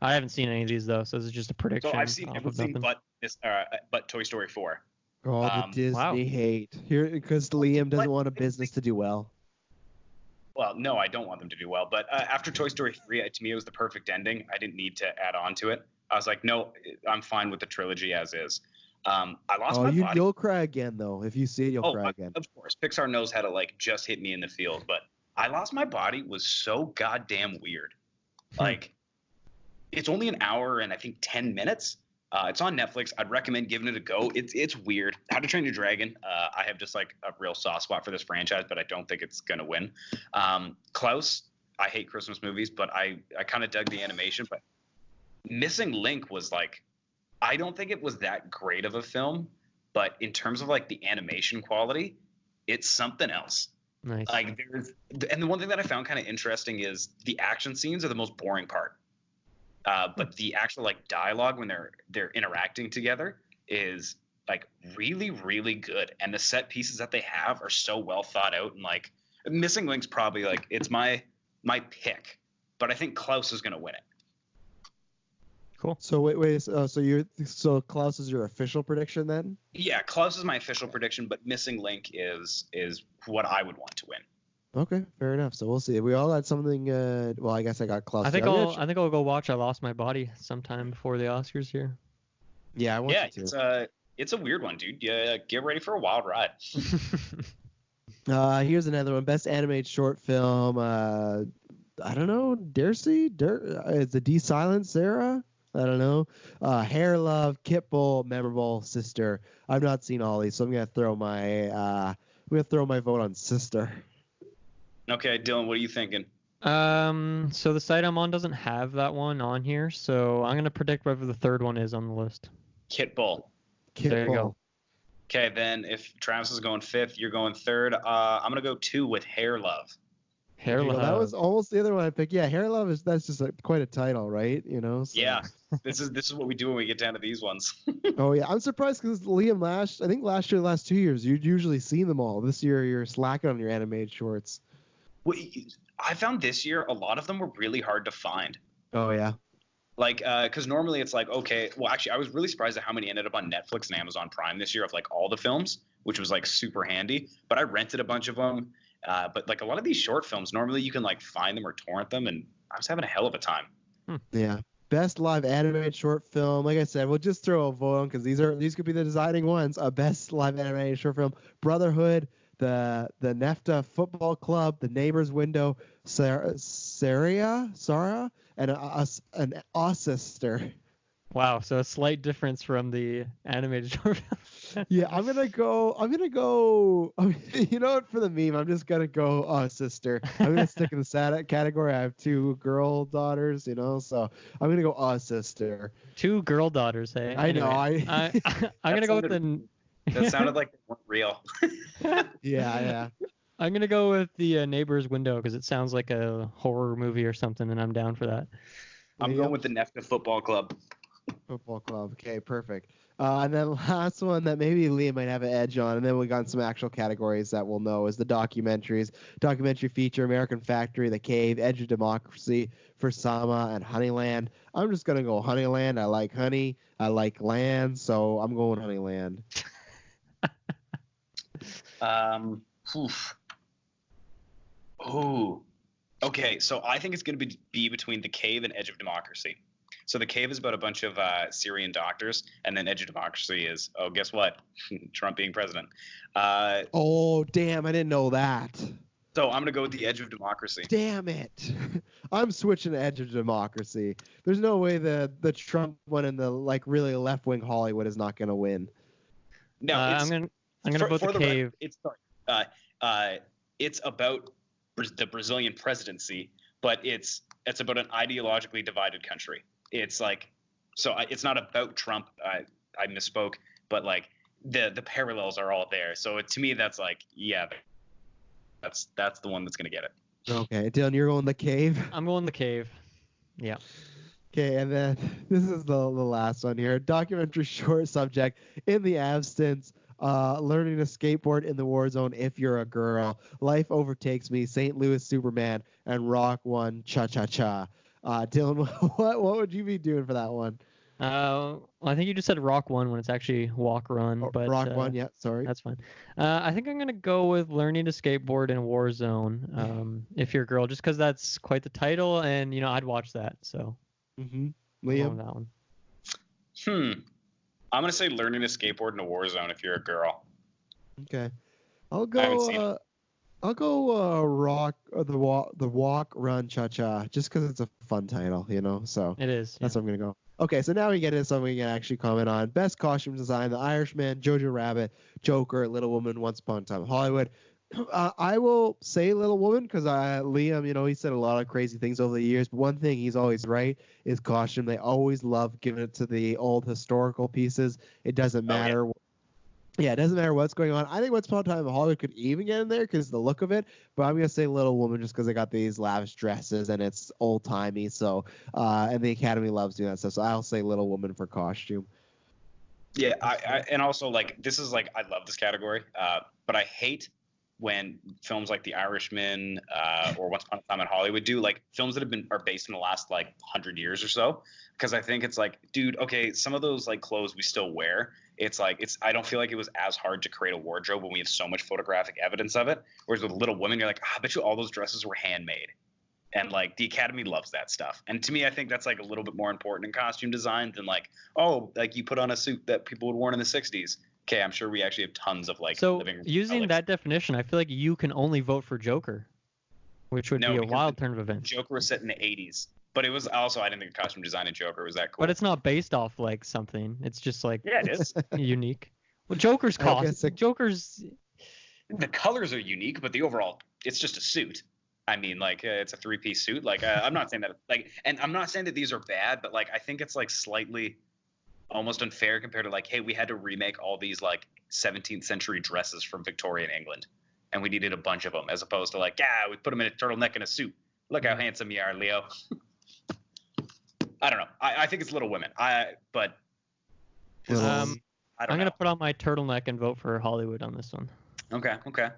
I haven't seen any of these though, so this is just a prediction. So I've seen everything but Toy Story 4. Oh, the Disney hate here because Liam doesn't want a business to do well. Well, no, I don't want them to do well. But after Toy Story 3, to me, it was the perfect ending. I didn't need to add on to it. I was like, no, I'm fine with the trilogy as is. I lost my body. You'll cry again, though. If you see it, you'll cry again. Of course. Pixar knows how to, just hit me in the field. But I Lost My Body was so goddamn weird. It's only an hour and I think 10 minutes. It's on Netflix. I'd recommend giving it a go. It's weird. How to Train Your Dragon. I have just a real soft spot for this franchise, but I don't think it's gonna win. Klaus. I hate Christmas movies, but I kind of dug the animation. But Missing Link was I don't think it was that great of a film, but in terms of the animation quality, it's something else. Nice. And the one thing that I found kind of interesting is the action scenes are the most boring part. But the actual dialogue when they're interacting together is really, really good. And the set pieces that they have are so well thought out. And Missing Link's probably it's my pick, but I think Klaus is going to win it. Cool. So wait. So Klaus is your official prediction then? Yeah, Klaus is my official prediction, but Missing Link is what I would want to win. Okay, fair enough. So we'll see. We all had something. Well, I guess I got Klaus. I think I'll go watch I Lost My Body sometime before the Oscars here. Yeah, I want to. It's a weird one, dude. Yeah, get ready for a wild ride. Here's another one. Best animated short film. I don't know. Darcy? It's a D silent Sarah. I don't know. Hair Love, Kitbull, Memorable, Sister. I've not seen all these, so I'm gonna throw my vote on Sister. Okay, Dylan, what are you thinking? So the site I'm on doesn't have that one on here, so I'm gonna predict whatever the third one is on the list. Kitbull. There you go. Okay, then if Travis is going fifth, you're going third. I'm gonna go 2 with Hair Love. Hair Love. That was almost the other one I picked. Yeah, Hair Love that's just quite a title, right? So. Yeah, this is what we do when we get down to these ones. Oh yeah, I'm surprised because Liam last year, the last 2 years, you'd usually seen them all. This year you're slacking on your animated shorts. Well, I found this year a lot of them were really hard to find. Oh yeah. Because normally it's okay. Well, actually, I was really surprised at how many ended up on Netflix and Amazon Prime this year of all the films, which was super handy. But I rented a bunch of them. But a lot of these short films, normally you can find them or torrent them, and I was having a hell of a time. Yeah. Best live animated short film. Like I said, we'll just throw a vote on because these could be the deciding ones. Best live animated short film: Brotherhood, the Nefta Football Club, The Neighbor's Window, Sarah, and an Sister. Wow, so a slight difference from the animated short film. Yeah, I'm gonna go. You know what? For the meme, I'm just gonna go. Sister. I'm gonna stick in the sad category. I have 2 girl daughters, so I'm gonna go. Sister. 2 girl daughters, hey. I know. I'm gonna go with the. That sounded like they weren't real. Yeah. I'm gonna go with the Neighbor's Window because it sounds like a horror movie or something, and I'm down for that. I'm going with the Nefta Football Club. Football club. Okay, perfect. And then last one that maybe Liam might have an edge on, and then we got some actual categories that we'll know is the documentaries. Documentary feature, American Factory, The Cave, Edge of Democracy, For Sama, and Honeyland. I'm just gonna go Honeyland. I like honey. I like land, so I'm going Honeyland. Oof. Ooh. Okay, so I think it's going to be between The Cave and Edge of Democracy. So The Cave is about a bunch of Syrian doctors, and then Edge of Democracy is, oh, guess what? Trump being president. Oh, damn, I didn't know that. So I'm going to go with the Edge of Democracy. Damn it. I'm switching to Edge of Democracy. There's no way the Trump one in the really left-wing Hollywood is not going to win. No, I'm gonna vote The Cave. It's about the Brazilian presidency, but it's about an ideologically divided country. It's it's not about Trump. I misspoke, but the parallels are all there. So to me, that's that's the one that's gonna get it. Okay, Dylan, you're going The Cave. I'm going The Cave. Yeah. Okay, and then this is the last one here. Documentary short subject, In the Absence, Learning to Skateboard in the War Zone If You're a Girl, Life Overtakes Me, St. Louis Superman, and Rock One, Cha Cha Cha. Dylan, what would you be doing for that one? I think you just said Rock One when it's actually Walk Run. But Rock One, yeah, sorry. That's fine. I think I'm going to go with Learning to Skateboard in War Zone, If You're a Girl, just because that's quite the title, and, I'd watch that, so. Mm-hmm. Liam? That one. I'm gonna say Learning to Skateboard in a War Zone If You're a Girl. Okay, I'll go. Rock the Walk Run Cha Cha, just because it's a fun title, So It is. That's what I'm gonna go. Okay, so now we get into something we can actually comment on. Best costume design: The Irishman, Jojo Rabbit, Joker, Little Woman, Once Upon a Time in Hollywood. I will say Little Woman because Liam, he said a lot of crazy things over the years, but one thing he's always right is costume. They always love giving it to the old historical pieces. It doesn't matter. Yeah, it doesn't matter what's going on. I think Once Upon a Time in Hollywood could even get in there because the look of it, but I'm going to say Little Woman just because they got these lavish dresses and it's old-timey, so and the Academy loves doing that stuff, so I'll say Little Woman for costume. Yeah, and also, this is, I love this category, but I hate when films like The Irishman or Once Upon a Time in Hollywood do films that are based in the last 100 years or so, because I think it's dude, okay, some of those clothes we still wear. I don't feel like it was as hard to create a wardrobe when we have so much photographic evidence of it. Whereas with Little Women, you're I bet you all those dresses were handmade, and the Academy loves that stuff. And to me, I think that's a little bit more important in costume design than you put on a suit that people would wear in the 60s. Okay, I'm sure we actually have tons of living. Using that definition, I feel like you can only vote for Joker, which would be a wild turn of events. Joker was set in the 80s, but it was also, I didn't think the costume design in Joker was that cool. But it's not based off something. It's just yeah, it is unique. Well, Joker's costume. Joker's. The colors are unique, but the overall, it's just a suit. I mean, it's a three-piece suit. I'm not saying that and I'm not saying that these are bad, but I think it's slightly almost unfair compared to hey, we had to remake all these 17th century dresses from Victorian England, and we needed a bunch of them, as opposed to we put them in a turtleneck and a suit. Look how handsome you are, Leo. I don't know. I think it's Little Women. I'm gonna put on my turtleneck and vote for Hollywood on this one. Okay.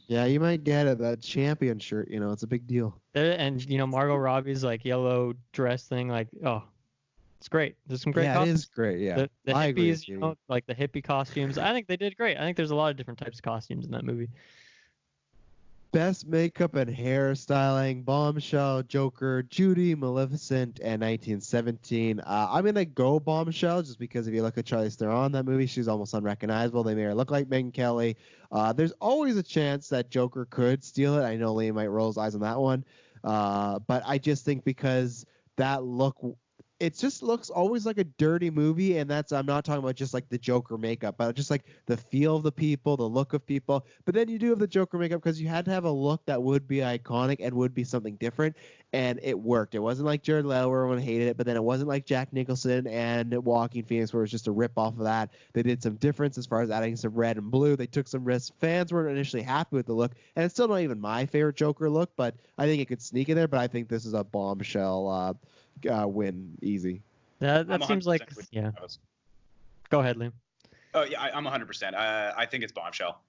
Yeah, you might get it. That champion shirt, it's a big deal. And Margot Robbie's yellow dress thing, it's great. There's some great costumes. It is great, yeah. The I agree hippies, the hippie costumes. I think they did great. I think there's a lot of different types of costumes in that movie. Best makeup and hairstyling: Bombshell, Joker, Judy, Maleficent, and 1917. I'm going to go Bombshell just because if you look at Charlize Theron in that movie, she's almost unrecognizable. They made her look like Megyn Kelly. There's always a chance that Joker could steal it. I know Liam might roll his eyes on that one. But I just think because that look it just looks always like a dirty movie, and I'm not talking about just the Joker makeup, but just the feel of the people, the look of people. But then you do have the Joker makeup because you had to have a look that would be iconic and would be something different, and it worked. It wasn't like Jared Leto where everyone hated it, but then it wasn't like Jack Nicholson and Joaquin Phoenix where it was just a rip off of that. They did some difference as far as adding some red and blue. They took some risks. Fans weren't initially happy with the look, and it's still not even my favorite Joker look, but I think it could sneak in there. But I think this is a Bombshell win, easy. That I'm seems 100% like with yeah. you. Go ahead, Liam. Oh yeah, I'm 100%. I think it's Bombshell.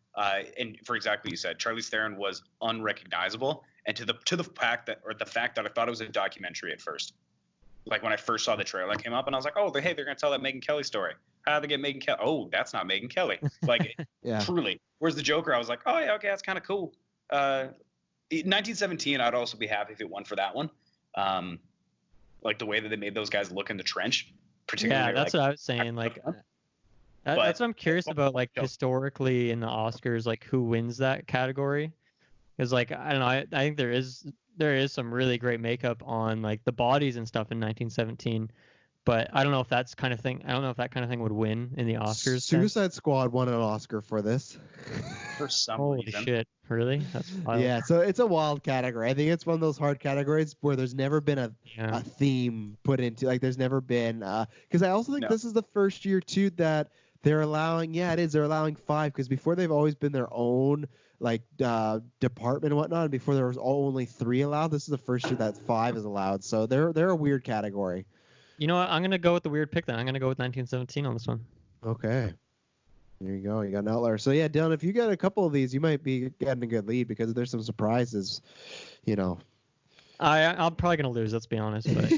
And for exactly what you said, Charlize Theron was unrecognizable, and to the fact that I thought it was a documentary at first. Like when I first saw the trailer came up, and I was like, oh, hey, they're gonna tell that Megyn Kelly story. How did they get Megyn Kelly? Oh, that's not Megyn Kelly. Like Yeah. truly. Whereas the Joker, I was like, oh yeah, okay, that's kind of cool. 1917, I'd also be happy if it won for that one. Like the way that they made those guys look in the trench, particularly. Yeah, that's like, what I was saying. Like, But- that's what I'm curious about. Like historically in the Oscars, like who wins that category? Because like I don't know, I think there is some really great makeup on like the bodies and stuff in 1917, but I don't know if that's kind of thing. I don't know if that kind of thing would win in the Oscars. sense. Suicide Squad won an Oscar for this. for some Holy reason. shit! Really? That's wild. Yeah, so it's a wild category. I think it's one of those hard categories where there's never been a Yeah. theme put into, like there's never been because I also think No. this is the first year too that they're allowing they're allowing 5, because before they've always been their own like department and whatnot, and before there was only 3 allowed. This is the first year that 5 is allowed, so they're a weird category. You know what? I'm gonna go with the weird pick then. I'm gonna go with 1917 on this one. Okay. There you go. You got an outlier. So yeah, Dylan, if you get a couple of these, you might be getting a good lead because there's some surprises, you know. I'm probably gonna lose. Let's be honest. But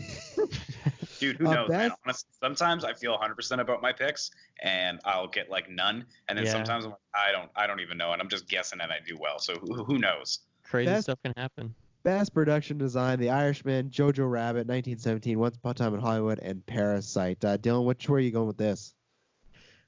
Dude, who knows, man? that's- Honestly, sometimes I feel 100% about my picks, and I'll get like none, and then Yeah. sometimes I'm like, I don't even know, and I'm just guessing, and I do well. So who knows? crazy That's- stuff can happen. Best production design: The Irishman, Jojo Rabbit, 1917, Once Upon a Time in Hollywood, and Parasite. Dylan, which way are you going with this?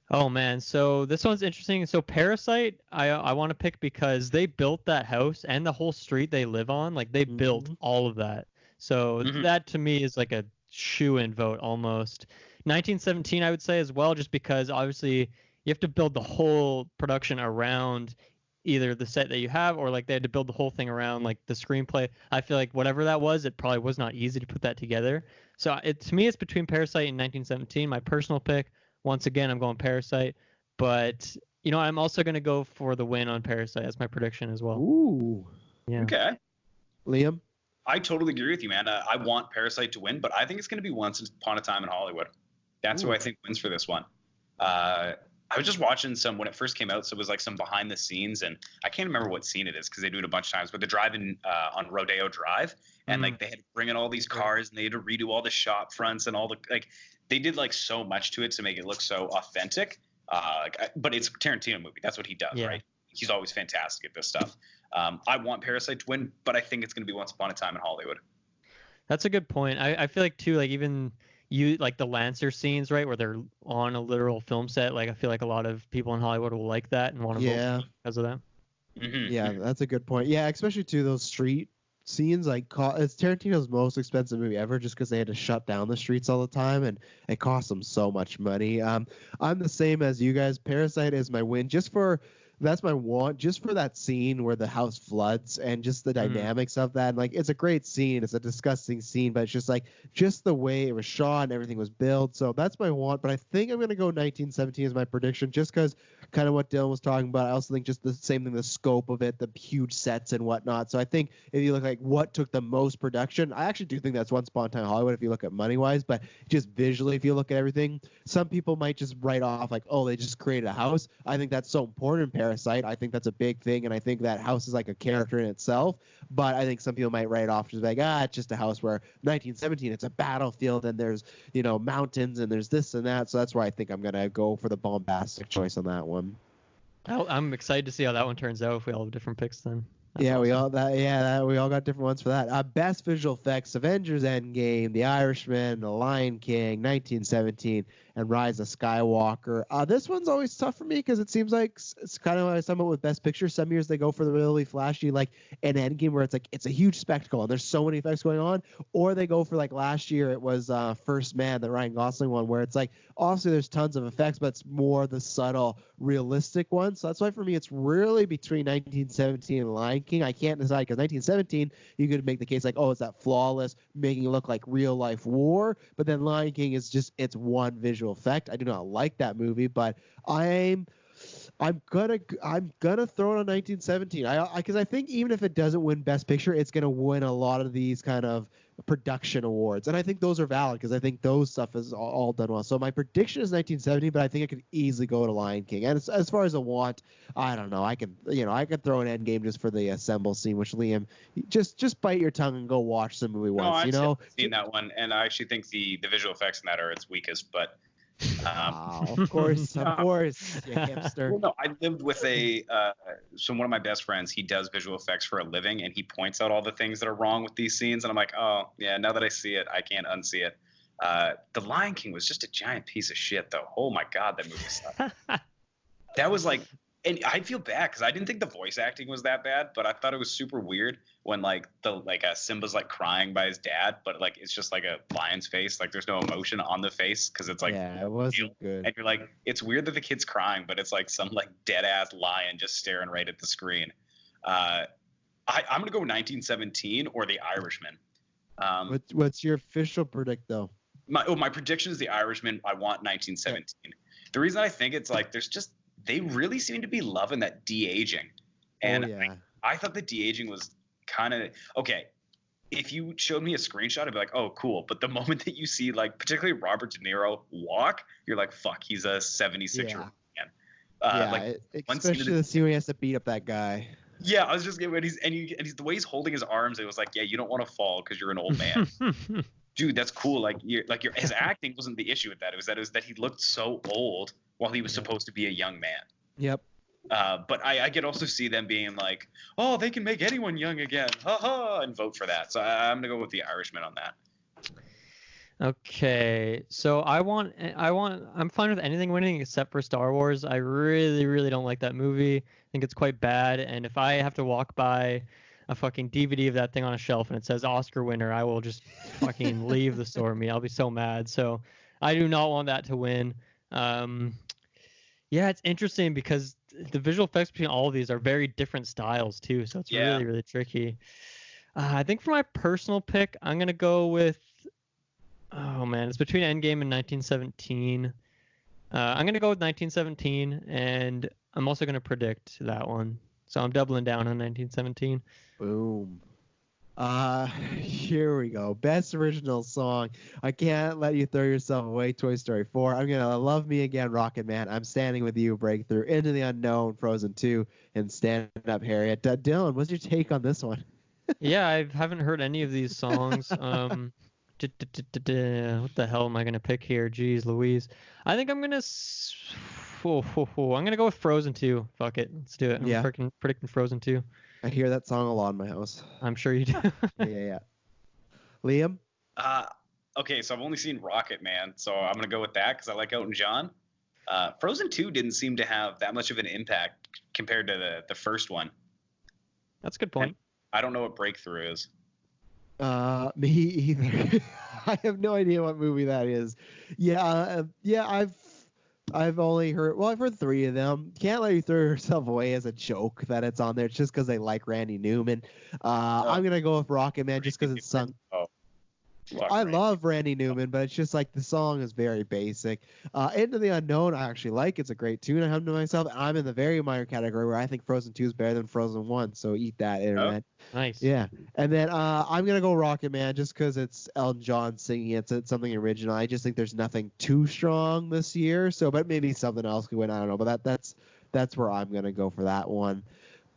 Oh man, so this one's interesting. So Parasite, I want to pick because they built that house and the whole street they live on. Like they built Mhm. all of that. So Mhm. that to me is like a shoe-in vote almost. 1917, I would say as well, just because obviously you have to build the whole production around either the set that you have or like they had to build the whole thing around like the screenplay. I feel like whatever that was, it probably was not easy to put that together. So to me, it's between Parasite and 1917. My personal pick. Once again, I'm going Parasite, but you know I'm also going to go for the win on Parasite. That's my prediction as well. Ooh, Yeah. Okay. Liam. I totally agree with you, man. I want Parasite to win, but I think it's going to be Once Upon a Time in Hollywood. That's who Ooh. I think wins for this one. I was just watching some when it first came out, so it was like some behind the scenes, and I can't remember what scene it is because they do it a bunch of times. But they're driving on Rodeo Drive, and like they had to bring in all these cars, and they had to redo all the shop fronts and all the like. They did like so much to it to make it look so authentic. But it's a Tarantino movie. That's what he does, Yeah. right? He's always fantastic at this stuff. I want Parasite to win, but I think it's going to be Once Upon a Time in Hollywood. That's a good point. I feel like too, like even you like the Lancer scenes, right, where they're on a literal film set. Like I feel like a lot of people in Hollywood will like that and want to Yeah. vote because of that. Mm-hmm. Yeah, that's a good point. Yeah, especially to those street scenes. Like, it's Tarantino's most expensive movie ever, just because they had to shut down the streets all the time, and it cost them so much money. I'm the same as you guys. Parasite is my win, that's my want, just for that scene where the house floods and just the dynamics of that. And like, it's a great scene. It's a disgusting scene, but it's just like, just the way it was shot and everything was built. So that's my want. But I think I'm going to go 1917 as my prediction, just because kind of what Dylan was talking about. I also think just the same thing, the scope of it, the huge sets and whatnot. So I think if you look like what took the most production, I actually do think that's Once Upon a Time in Hollywood if you look at money wise, but just visually, if you look at everything, some people might just write off like, oh, they just created a house. I think that's so important in Parasite. I think that's a big thing, and I think that house is like a character in itself. But I think some people might write it off just like, it's just a house. Where 1917, it's a battlefield, and there's mountains, and there's this and that. So that's why I think I'm gonna go for the bombastic choice on that one. I'm excited to see how that one turns out if we all have different picks then. That's Yeah, we awesome. all got different ones for that. Best visual effects: Avengers: Endgame, The Irishman, The Lion King, 1917, and Rise of Skywalker. This one's always tough for me because it seems like it's kind of what I was talking about with Best Picture. Some years they go for the really flashy, like an Endgame, where it's like it's a huge spectacle and there's so many effects going on, or they go for like last year it was First Man, the Ryan Gosling one, where it's like obviously there's tons of effects, but it's more the subtle, realistic one. So that's why for me it's really between 1917 and Lion King. I can't decide because 1917 you could make the case like, oh, it's that flawless, making it look like real life war, but then Lion King is just it's one visual effect. I do not like that movie, but I'm gonna throw it on 1917. Because I think even if it doesn't win Best Picture, it's gonna win a lot of these kind of production awards, and I think those are valid because I think those stuff is all done well. So my prediction is 1970, but I think I could easily go to Lion King. And as far as a want, I don't know. I could throw an Endgame just for the assemble scene, which Liam, just bite your tongue and go watch the movie once. I've seen that one, and I actually think the visual effects in that are its weakest, but. Of course, you hipster. Well, no, I lived with one of my best friends. He does visual effects for a living, and he points out all the things that are wrong with these scenes. And I'm like, oh yeah, now that I see it, I can't unsee it. The Lion King was just a giant piece of shit, though. Oh my god, that movie sucked. That was like, and I feel bad because I didn't think the voice acting was that bad, but I thought it was super weird when Simba's like crying by his dad, but like it's just like a lion's face, like there's no emotion on the face because it's like it wasn't good. And you're like, it's weird that the kid's crying, but it's like some like dead ass lion just staring right at the screen. I'm gonna go 1917 or The Irishman. What's your official predict though? My prediction is The Irishman. I want 1917. Yeah. The reason I think it's like they really seem to be loving that de-aging. And I thought the de-aging was kind of okay. If you showed me a screenshot, I'd be like, oh, cool. But the moment that you see, like, particularly Robert De Niro walk, you're like, fuck, he's a 76-year-old man. Especially the scene where he has to beat up that guy. Yeah, I was just getting he's the way he's holding his arms, it was like, yeah, you don't want to fall because you're an old man. Dude, that's cool. His acting wasn't the issue with that. It was that he looked so old while he was supposed to be a young man. Yep. But I could also see them being like, oh, they can make anyone young again, and vote for that. So I'm gonna go with The Irishman on that. Okay, so I'm fine with anything winning except for Star Wars. I really, really don't like that movie. I think it's quite bad, and if I have to walk by a fucking DVD of that thing on a shelf and it says Oscar winner, I will just fucking leave the store. I'll be so mad. So I do not want that to win. It's interesting because the visual effects between all of these are very different styles too. So it's really, really tricky. I think for my personal pick, I'm going to go with, it's between Endgame and 1917. I'm going to go with 1917, and I'm also going to predict that one. So I'm doubling down on 1917. Boom. Here we go. Best original song. I Can't Let You Throw Yourself Away, Toy Story 4. I'm gonna Love Me Again, Rocket Man. I'm Standing With You, Breakthrough. Into the Unknown, Frozen 2, and Stand Up, Harriet. Dylan, what's your take on this one? Yeah, I haven't heard any of these songs. What the hell am I gonna pick here? Jeez Louise. I think I'm gonna go with Frozen 2. Fuck it, let's do it. I'm predicting Frozen 2. I hear that song a lot in my house. I'm sure you do. Yeah. Liam? Okay, so I've only seen Rocket Man, so I'm going to go with that because I like Elton John. Frozen 2 didn't seem to have that much of an impact compared to the first one. That's a good point. And I don't know what Breakthrough is. Me either. I have no idea what movie that is. I've only heard, I've heard 3 of them. Can't Let You Throw Yourself Away as a joke that it's on there. It's just because they like Randy Newman. I'm going to go with Rocket Man just because it's sung. I love Randy Newman, but it's just like the song is very basic. Into the Unknown, I actually like. It's a great tune. I hum to myself. I'm in the very minor category where I think Frozen 2 is better than Frozen 1. So eat that, internet. Oh, nice. Yeah. And then I'm going to go Rocket Man just because it's Elton John singing. It's something original. I just think there's nothing too strong this year. So, but maybe something else could win. I don't know. But that's where I'm going to go for that one.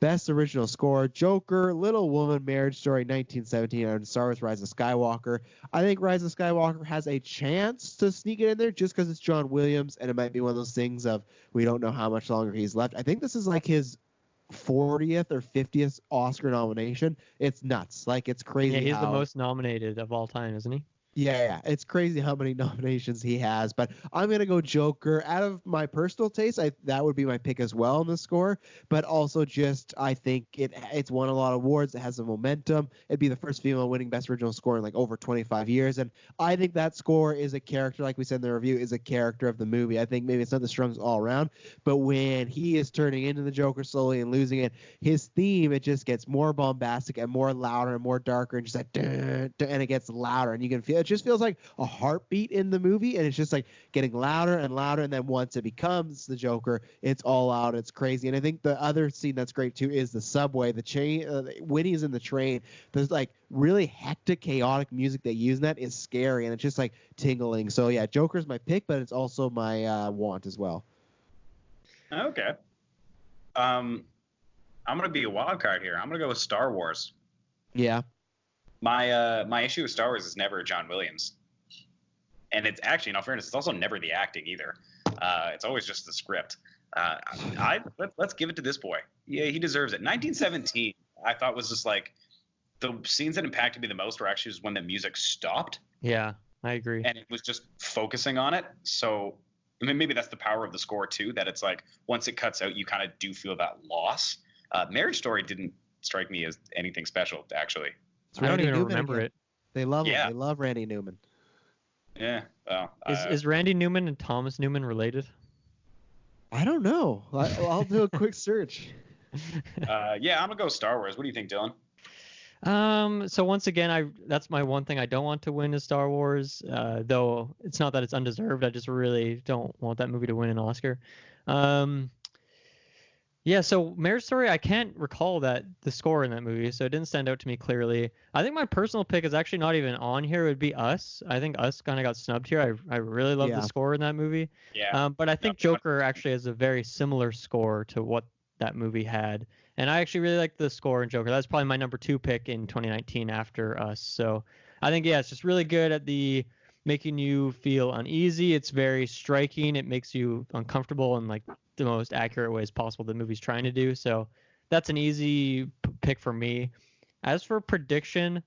Best Original Score, Joker, Little Woman, Marriage Story, 1917, and Star Wars Rise of Skywalker. I think Rise of Skywalker has a chance to sneak it in there just because it's John Williams, and it might be one of those things of we don't know how much longer he's left. I think this is like his 40th or 50th Oscar nomination. It's nuts. Like, it's crazy. Yeah, he's the most nominated of all time, isn't he? Yeah, it's crazy how many nominations he has, but I'm going to go Joker. Out of my personal taste, that would be my pick as well in the score, but also just I think it's won a lot of awards. It has some momentum. It'd be the first female winning Best Original Score in like over 25 years, and I think that score is a character, like we said in the review, is a character of the movie. I think maybe it's not the strongest all around, but when he is turning into the Joker slowly and losing it, his theme, it just gets more bombastic and more louder and more darker and just like, and it gets louder, and you can feel It just feels like a heartbeat in the movie, and it's just like getting louder and louder. And then once it becomes the Joker, it's all out. It's crazy. And I think the other scene that's great too is the subway, the train. When he's in the train, there's like really hectic, chaotic music they use in that is scary, and it's just like tingling. So yeah, Joker's my pick, but it's also my want as well. Okay. I'm gonna be a wild card here. I'm gonna go with Star Wars. Yeah. My issue with Star Wars is never John Williams, and it's actually, in all fairness, it's also never the acting either. It's always just the script. Let's give it to this boy. Yeah, he deserves it. 1917, I thought was just like the scenes that impacted me the most were actually when the music stopped. Yeah, I agree. And it was just focusing on it. So I mean, maybe that's the power of the score too, that it's like once it cuts out, you kind of do feel that loss. Marriage Story didn't strike me as anything special, actually. I don't even remember it. They love him. They love Randy Newman. Yeah. Well, is Randy Newman and Thomas Newman related? I don't know. I'll do a quick search. Yeah, I'm gonna go Star Wars. What do you think, Dylan? So once again, that's my one thing I don't want to win is Star Wars. Though it's not that it's undeserved. I just really don't want that movie to win an Oscar. Yeah, so Marriage Story, I can't recall the score in that movie, so it didn't stand out to me clearly. I think my personal pick is actually not even on here. It would be Us. I think Us kind of got snubbed here. I really love the score in that movie. Yeah. But I think Joker actually has a very similar score to what that movie had. And I actually really like the score in Joker. That's probably my number 2 pick in 2019 after Us. So I think, yeah, it's just really good at the making you feel uneasy. It's very striking. It makes you uncomfortable in like the most accurate ways possible the movie's trying to do. So that's an easy pick for me. As for prediction,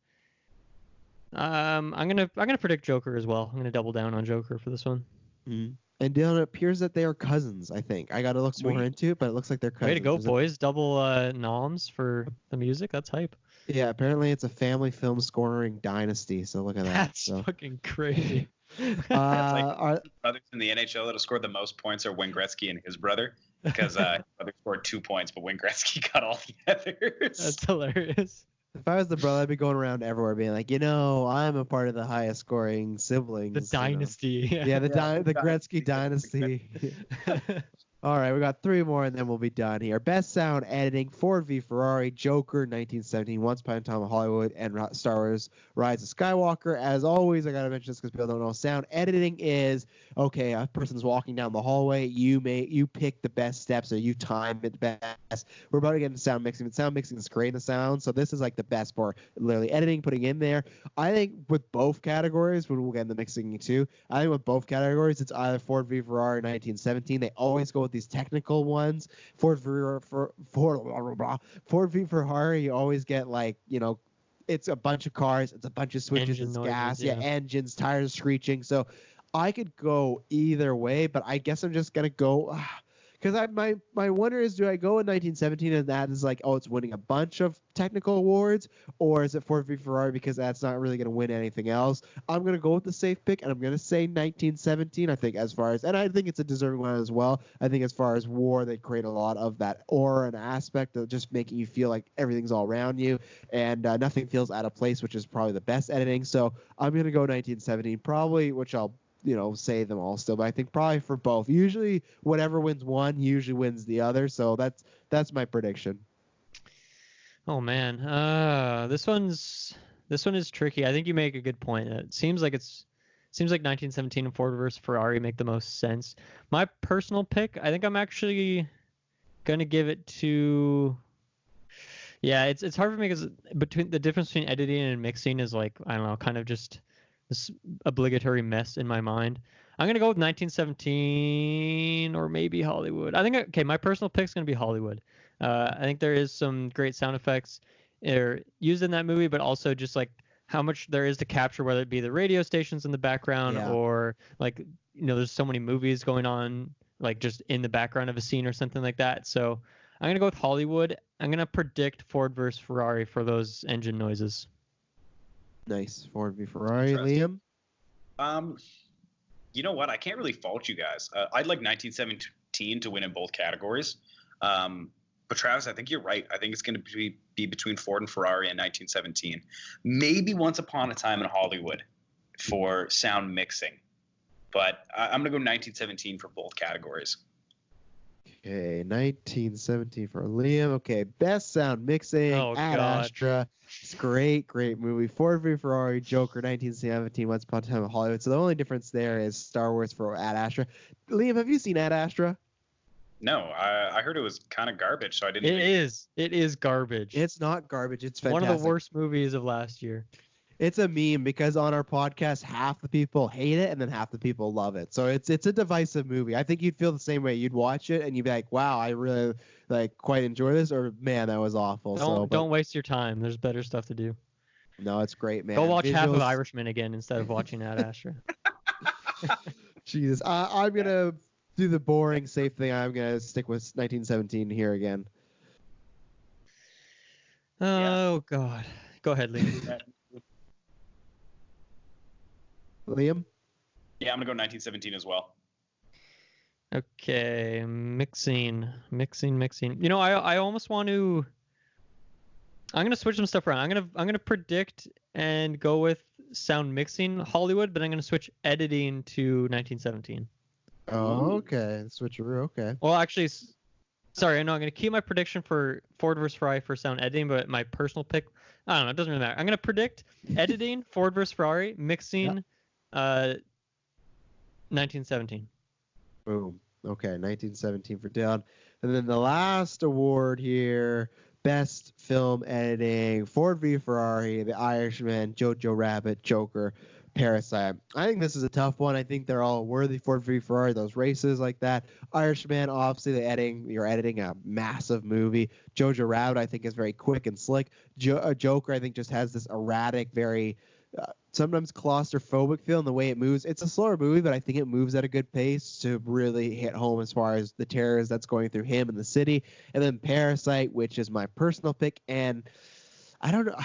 I'm gonna predict Joker as well. I'm gonna double down on Joker for this one. Mm-hmm. And Dylan, it appears that they are cousins. I think I got to look more into it, but it looks like they're cousins. Way to go, boys! Double noms for the music. That's hype. Yeah, apparently it's a family film scoring dynasty. So look at that. That's fucking crazy. It's like brothers in the NHL that have scored the most points are Wayne Gretzky and his brother, because brother scored 2 points, but Wayne Gretzky got all the others. That's hilarious. If I was the brother, I'd be going around everywhere being like, I'm a part of the highest scoring siblings. The dynasty. Yeah, the Gretzky dynasty. All right, we got 3 more, and then we'll be done here. Best sound editing: Ford v Ferrari, Joker, 1917, Once Upon a Time in Hollywood, and Star Wars: Rise of Skywalker. As always, I gotta mention this because people don't know. Sound editing is a person's walking down the hallway. You pick the best steps, or you time it best. We're about to get into sound mixing, but sound mixing is creating the sound. So this is like the best for literally editing, putting in there. I think with both categories, we'll get into mixing too. I think with both categories, it's either Ford v Ferrari, 1917. They always go with these technical ones. Ford v Ferrari, you always get it's a bunch of cars, it's a bunch of switches, it's gas, engines, tires screeching. So I could go either way, but I guess I'm just gonna go because my wonder is, do I go in 1917 and that is like, it's winning a bunch of technical awards, or is it Ford v Ferrari because that's not really going to win anything else? I'm going to go with the safe pick, and I'm going to say 1917. I think and I think it's a deserving one as well. I think as far as war, they create a lot of that aura and aspect of just making you feel like everything's all around you, and nothing feels out of place, which is probably the best editing. So I'm going to go 1917, probably, which I'll say them all still, but I think probably for both. Usually whatever wins one usually wins the other, so that's my prediction. Oh man, this one is tricky. I think you make a good point. It seems like 1917 and Ford versus Ferrari make the most sense. My personal pick, I think I'm actually gonna give it to. Yeah, it's hard for me because the difference between editing and mixing is like, I don't know, kind of just this obligatory mess in my mind. I'm going to go with 1917 or maybe Hollywood. I think, my personal pick is going to be Hollywood. I think there is some great sound effects used in that movie, but also just like how much there is to capture, whether it be the radio stations in the background or like, there's so many movies going on, like just in the background of a scene or something like that. So I'm going to go with Hollywood. I'm going to predict Ford versus Ferrari for those engine noises. Nice. Ford v Ferrari. Liam? You know what? I can't really fault you guys. I'd like 1917 to win in both categories. But Travis, I think you're right. I think it's going to be between Ford and Ferrari in 1917. Maybe Once Upon a Time in Hollywood. for sound mixing, but I'm going to go 1917 for both categories. Okay, 1917 for Liam. Okay, best sound mixing. Oh, Ad God. Astra. It's great movie. Ford v Ferrari, Joker, 1917, Once Upon a Time in Hollywood. So the only difference there is Star Wars for Ad Astra. Liam, have you seen Ad Astra? No, I heard it was kind of garbage, so I didn't. It is garbage. It's not garbage. It's fantastic. One of the worst movies of last year. It's a meme because on our podcast, half the people hate it and then half the people love it. So it's a divisive movie. I think you'd feel the same way. You'd watch it and you'd be like, wow, I really quite enjoy this, or man, that was awful. Don't waste your time. There's better stuff to do. No, it's great, man. Go watch half of Irishman again instead of watching Ad Astra. Jesus. I'm going to do the boring, safe thing. I'm going to stick with 1917 here again. Oh, God. Go ahead, Liam. Liam? Yeah, I'm going to go 1917 as well. Okay, mixing. You know, I almost want to. I'm gonna switch some stuff around. I'm gonna predict and go with sound mixing Hollywood, but I'm gonna switch editing to 1917. Oh, okay. Switcheroo. Okay. Well, actually, sorry. I'm gonna keep my prediction for Ford vs Ferrari for sound editing, but my personal pick. I don't know. It doesn't really matter. I'm gonna predict editing Ford vs Ferrari, mixing, 1917. Boom. Okay, 1917 for Dylan. And then the last award here, Best Film Editing, Ford v Ferrari, The Irishman, Jojo Rabbit, Joker, Parasite. I think this is a tough one. I think they're all worthy. Ford v Ferrari, those races like that. Irishman, obviously, you're editing a massive movie. Jojo Rabbit, I think, is very quick and slick. Joker, I think, just has this erratic, very... sometimes claustrophobic feel in the way it moves. It's a slower movie, but I think it moves at a good pace to really hit home as far as the terrors that's going through him and the city. And then Parasite, which is my personal pick. And I don't know.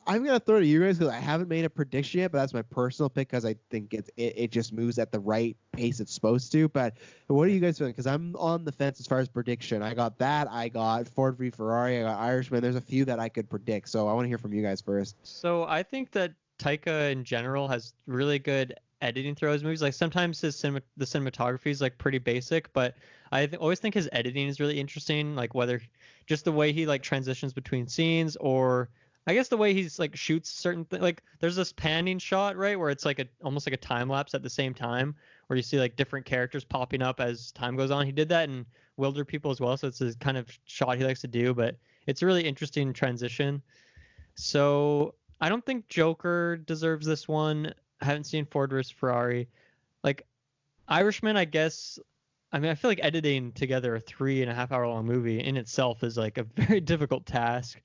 I'm going to throw it to you guys because I haven't made a prediction yet, but that's my personal pick because I think it just moves at the right pace it's supposed to. But what are you guys feeling? Because I'm on the fence as far as prediction. I got that. I got Ford v Ferrari. I got Irishman. There's a few that I could predict. So I want to hear from you guys first. So I think that Taika in general has really good editing through his movies. Like sometimes the cinematography is like pretty basic, but I always think his editing is really interesting. Like whether just the way he like transitions between scenes, or I guess the way he's like shoots certain things. Like there's this panning shot, right, where it's like almost like a time lapse at the same time, where you see like different characters popping up as time goes on. He did that in Wilder People as well, so it's a kind of shot he likes to do, but it's a really interesting transition. So I don't think Joker deserves this one. I haven't seen Ford vs Ferrari. Like Irishman, I guess. I mean, I feel like editing together a 3.5 hour long movie in itself is like a very difficult task.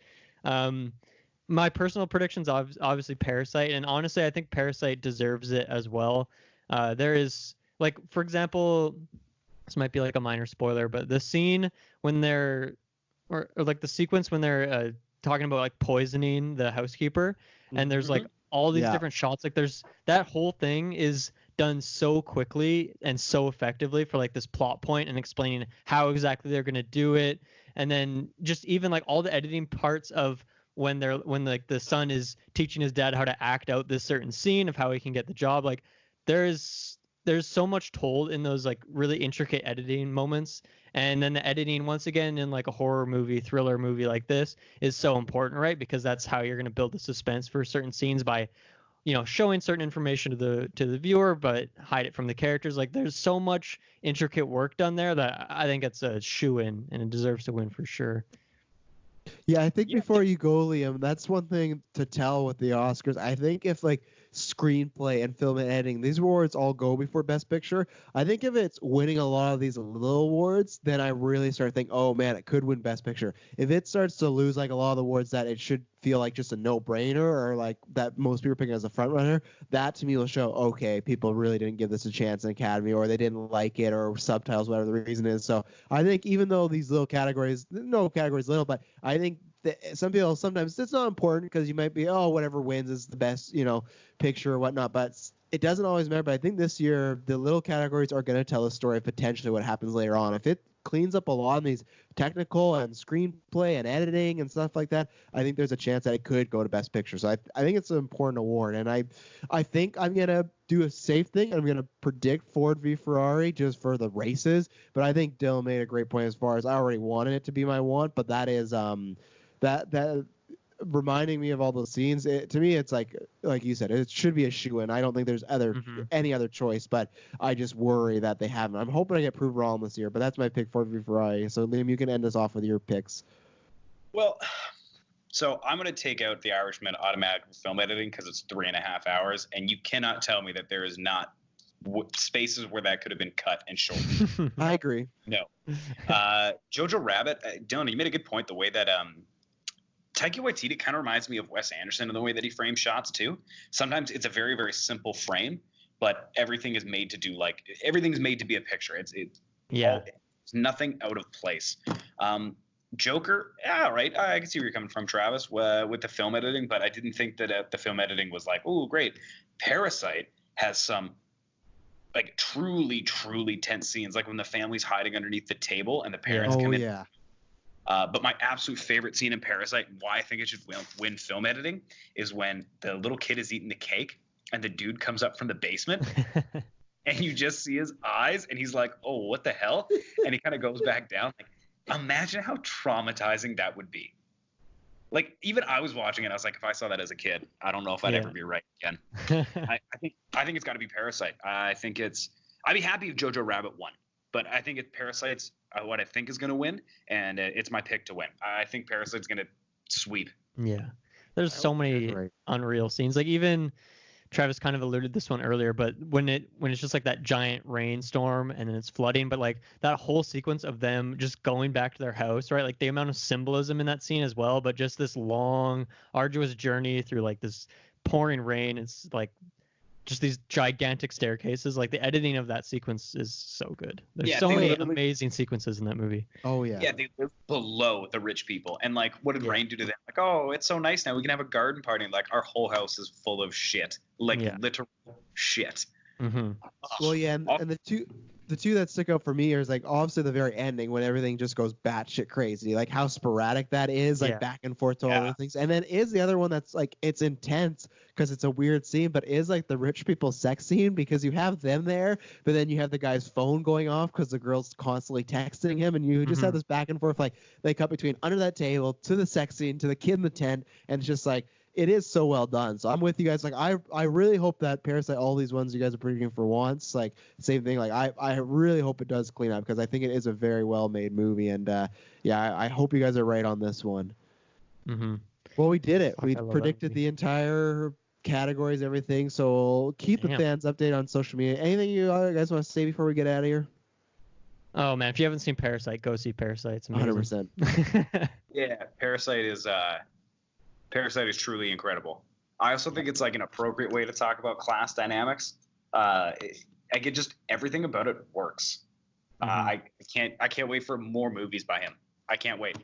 My personal predictions, obviously Parasite, and honestly, I think Parasite deserves it as well. There is like, for example, this might be like a minor spoiler, but the scene when they're, or like the sequence when they're talking about like poisoning the housekeeper, and there's like all these different shots, like there's that whole thing is done so quickly and so effectively for like this plot point and explaining how exactly they're going to do it. And then just even like all the editing parts of when like the son is teaching his dad how to act out this certain scene of how he can get the job. Like there's so much told in those like really intricate editing moments. And then the editing, once again, in like a horror movie, thriller movie like this is so important, right? Because that's how you're going to build the suspense for certain scenes by, you know, showing certain information to the viewer, but hide it from the characters. Like there's so much intricate work done there that I think it's a shoo-in and it deserves to win for sure. Yeah, I think before you go, Liam, that's one thing to tell with the Oscars. I think if like screenplay and film and editing, these awards all go before Best Picture. I think if it's winning a lot of these little awards, then I really start thinking, oh man, it could win Best Picture. If it starts to lose like a lot of the awards that it should feel like just a no-brainer, or like that most people are picking as a front runner, that to me will show, okay, people really didn't give this a chance in Academy, or they didn't like it, or subtitles, whatever the reason is. So I think even though these little categories, no categories little, but I think that some people, sometimes it's not important because you might be, oh, whatever wins is the best, you know, picture or whatnot, but it doesn't always matter. But I think this year the little categories are going to tell a story of potentially what happens later on. If it cleans up a lot of these technical and screenplay and editing and stuff like that, I think there's a chance that it could go to Best Picture. So I think it's an important award, and I think I'm gonna do a safe thing. I'm gonna predict Ford v Ferrari just for the races, but I think Dylan made a great point as far as I already wanted it to be my one, but that is that reminding me of all those scenes. To me, it's like you said, it should be a shoe-in. I don't think there's any other choice, but I just worry that they haven't. I'm hoping I get proved wrong this year, but that's my pick for Ferrari. So Liam, you can end us off with your picks. Well, so I'm going to take out The Irishman automatic film editing because it's 3.5 hours, and you cannot tell me that there is not spaces where that could have been cut and shortened. I agree. No. Jojo Rabbit, Dylan, you made a good point. The way that Taika Waititi kind of reminds me of Wes Anderson in the way that he frames shots too. Sometimes it's a very, very simple frame, but everything's made to be a picture. It's nothing out of place. Joker, yeah, right. I can see where you're coming from, Travis, with the film editing, but I didn't think that the film editing was like, oh, great. Parasite has some like truly, truly tense scenes, like when the family's hiding underneath the table and the parents come in. Yeah. But my absolute favorite scene in Parasite, and why I think it should win film editing, is when the little kid is eating the cake and the dude comes up from the basement and you just see his eyes and he's like, oh, what the hell? And he kind of goes back down. Like, imagine how traumatizing that would be. Like, even I was watching it. I was like, if I saw that as a kid, I don't know if I'd ever be right again. I think it's got to be Parasite. I'd be happy if Jojo Rabbit won. But I think Parasite's what I think is going to win, and it's my pick to win. I think Parasite's going to sweep. Yeah. There's so many unreal scenes. Like, even Travis kind of alluded this one earlier, but when it's just like that giant rainstorm and then it's flooding, but like that whole sequence of them just going back to their house, right? Like the amount of symbolism in that scene as well, but just this long, arduous journey through like this pouring rain. It's like just these gigantic staircases. Like the editing of that sequence is so good. There's so many amazing sequences in that movie. Oh yeah. Yeah, they live below the rich people. And like, what did Rain do to them? Like, oh, it's so nice now. We can have a garden party. And like, our whole house is full of shit. Like literal shit. Mm-hmm. Well, yeah, and the two that stick out for me is like obviously the very ending when everything just goes batshit crazy, like how sporadic that is, like back and forth to all the things. And then is the other one that's like it's intense because it's a weird scene, but is like the rich people sex scene because you have them there, but then you have the guy's phone going off because the girl's constantly texting him, and you just have this back and forth, like they cut between under that table to the sex scene to the kid in the tent, and it's just like. It is so well done. So I'm with you guys. Like I really hope that Parasite, all these ones you guys are predicting for once, like same thing. Like I really hope it does clean up because I think it is a very well made movie. And I hope you guys are right on this one. Mm-hmm. Well, we did it. We predicted the entire categories, everything. So keep the fans updated on social media. Anything you guys want to say before we get out of here? Oh man, if you haven't seen Parasite, go see Parasite. It's amazing. 100%. Yeah, Parasite is truly incredible. I also think it's like an appropriate way to talk about class dynamics. I get just everything about it works. I can't wait for more movies by him. I can't wait.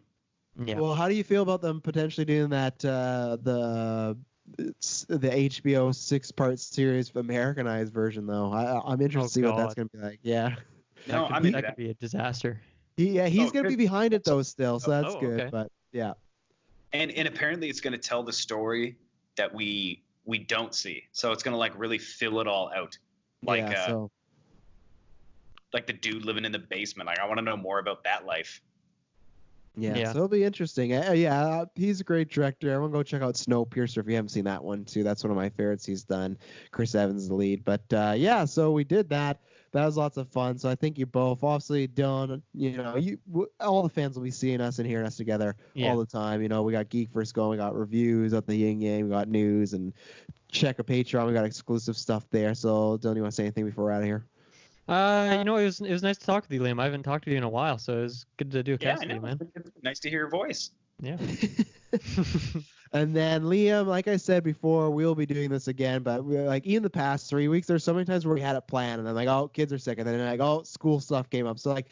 Yeah. Well, how do you feel about them potentially doing that the HBO 6-part series Americanized version though? I'm interested to see what that's gonna be like. Yeah. No, that could be a disaster. He's gonna be behind it though still, so that's good. Okay. But yeah. And apparently it's going to tell the story that we don't see. So it's going to like really fill it all out. Like like the dude living in the basement. Like I want to know more about that life. Yeah. So it'll be interesting. He's a great director. Everyone go check out Snowpiercer if you haven't seen that one too. That's one of my favorites he's done. Chris Evans is the lead. But so we did that. That was lots of fun. So I think you both, obviously, Dylan, all the fans will be seeing us and hearing us together all the time. We got Geek First going, we got reviews of the Yin Yang, we got news, and check a Patreon. We got exclusive stuff there. So Dylan, you want to say anything before we're out of here? It was nice to talk with you, Liam. I haven't talked to you in a while, so it was good to do a cast with you, man. It's nice to hear your voice. Yeah. And then Liam, like I said before, we'll be doing this again, but like even the past 3 weeks, there's so many times where we had it planned and then like, oh, kids are sick, and then like, oh, school stuff came up. So like,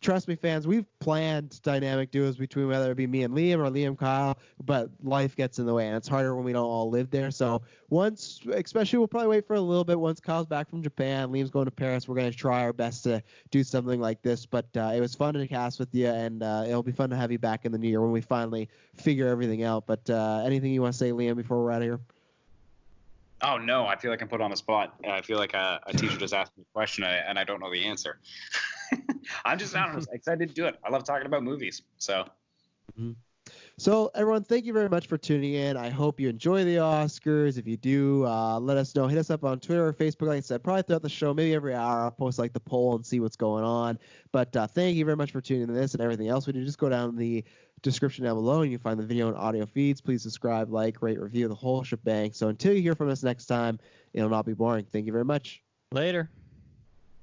trust me, fans, we've planned dynamic duos between whether it be me and Liam or Liam Kyle, but life gets in the way and it's harder when we don't all live there. So once, especially we'll probably wait for a little bit once Kyle's back from Japan, Liam's going to Paris. We're going to try our best to do something like this. But it was fun to cast with you, and it'll be fun to have you back in the new year when we finally figure everything out. But anything you want to say, Liam, before we're out of here? Oh, no, I feel like I'm put on the spot. I feel like a teacher just asked me a question and I don't know the answer. I'm excited to do it. I love talking about movies. So. Mm-hmm. So, everyone, thank you very much for tuning in. I hope you enjoy the Oscars. If you do, let us know. Hit us up on Twitter or Facebook, like I said, probably throughout the show, maybe every hour. I'll post like the poll and see what's going on. But thank you very much for tuning in to this and everything else we do. Just go down in the description down below and you find the video and audio feeds. Please subscribe, like, rate, review, the whole shebang. So until you hear from us next time, it'll not be boring. Thank you very much. Later.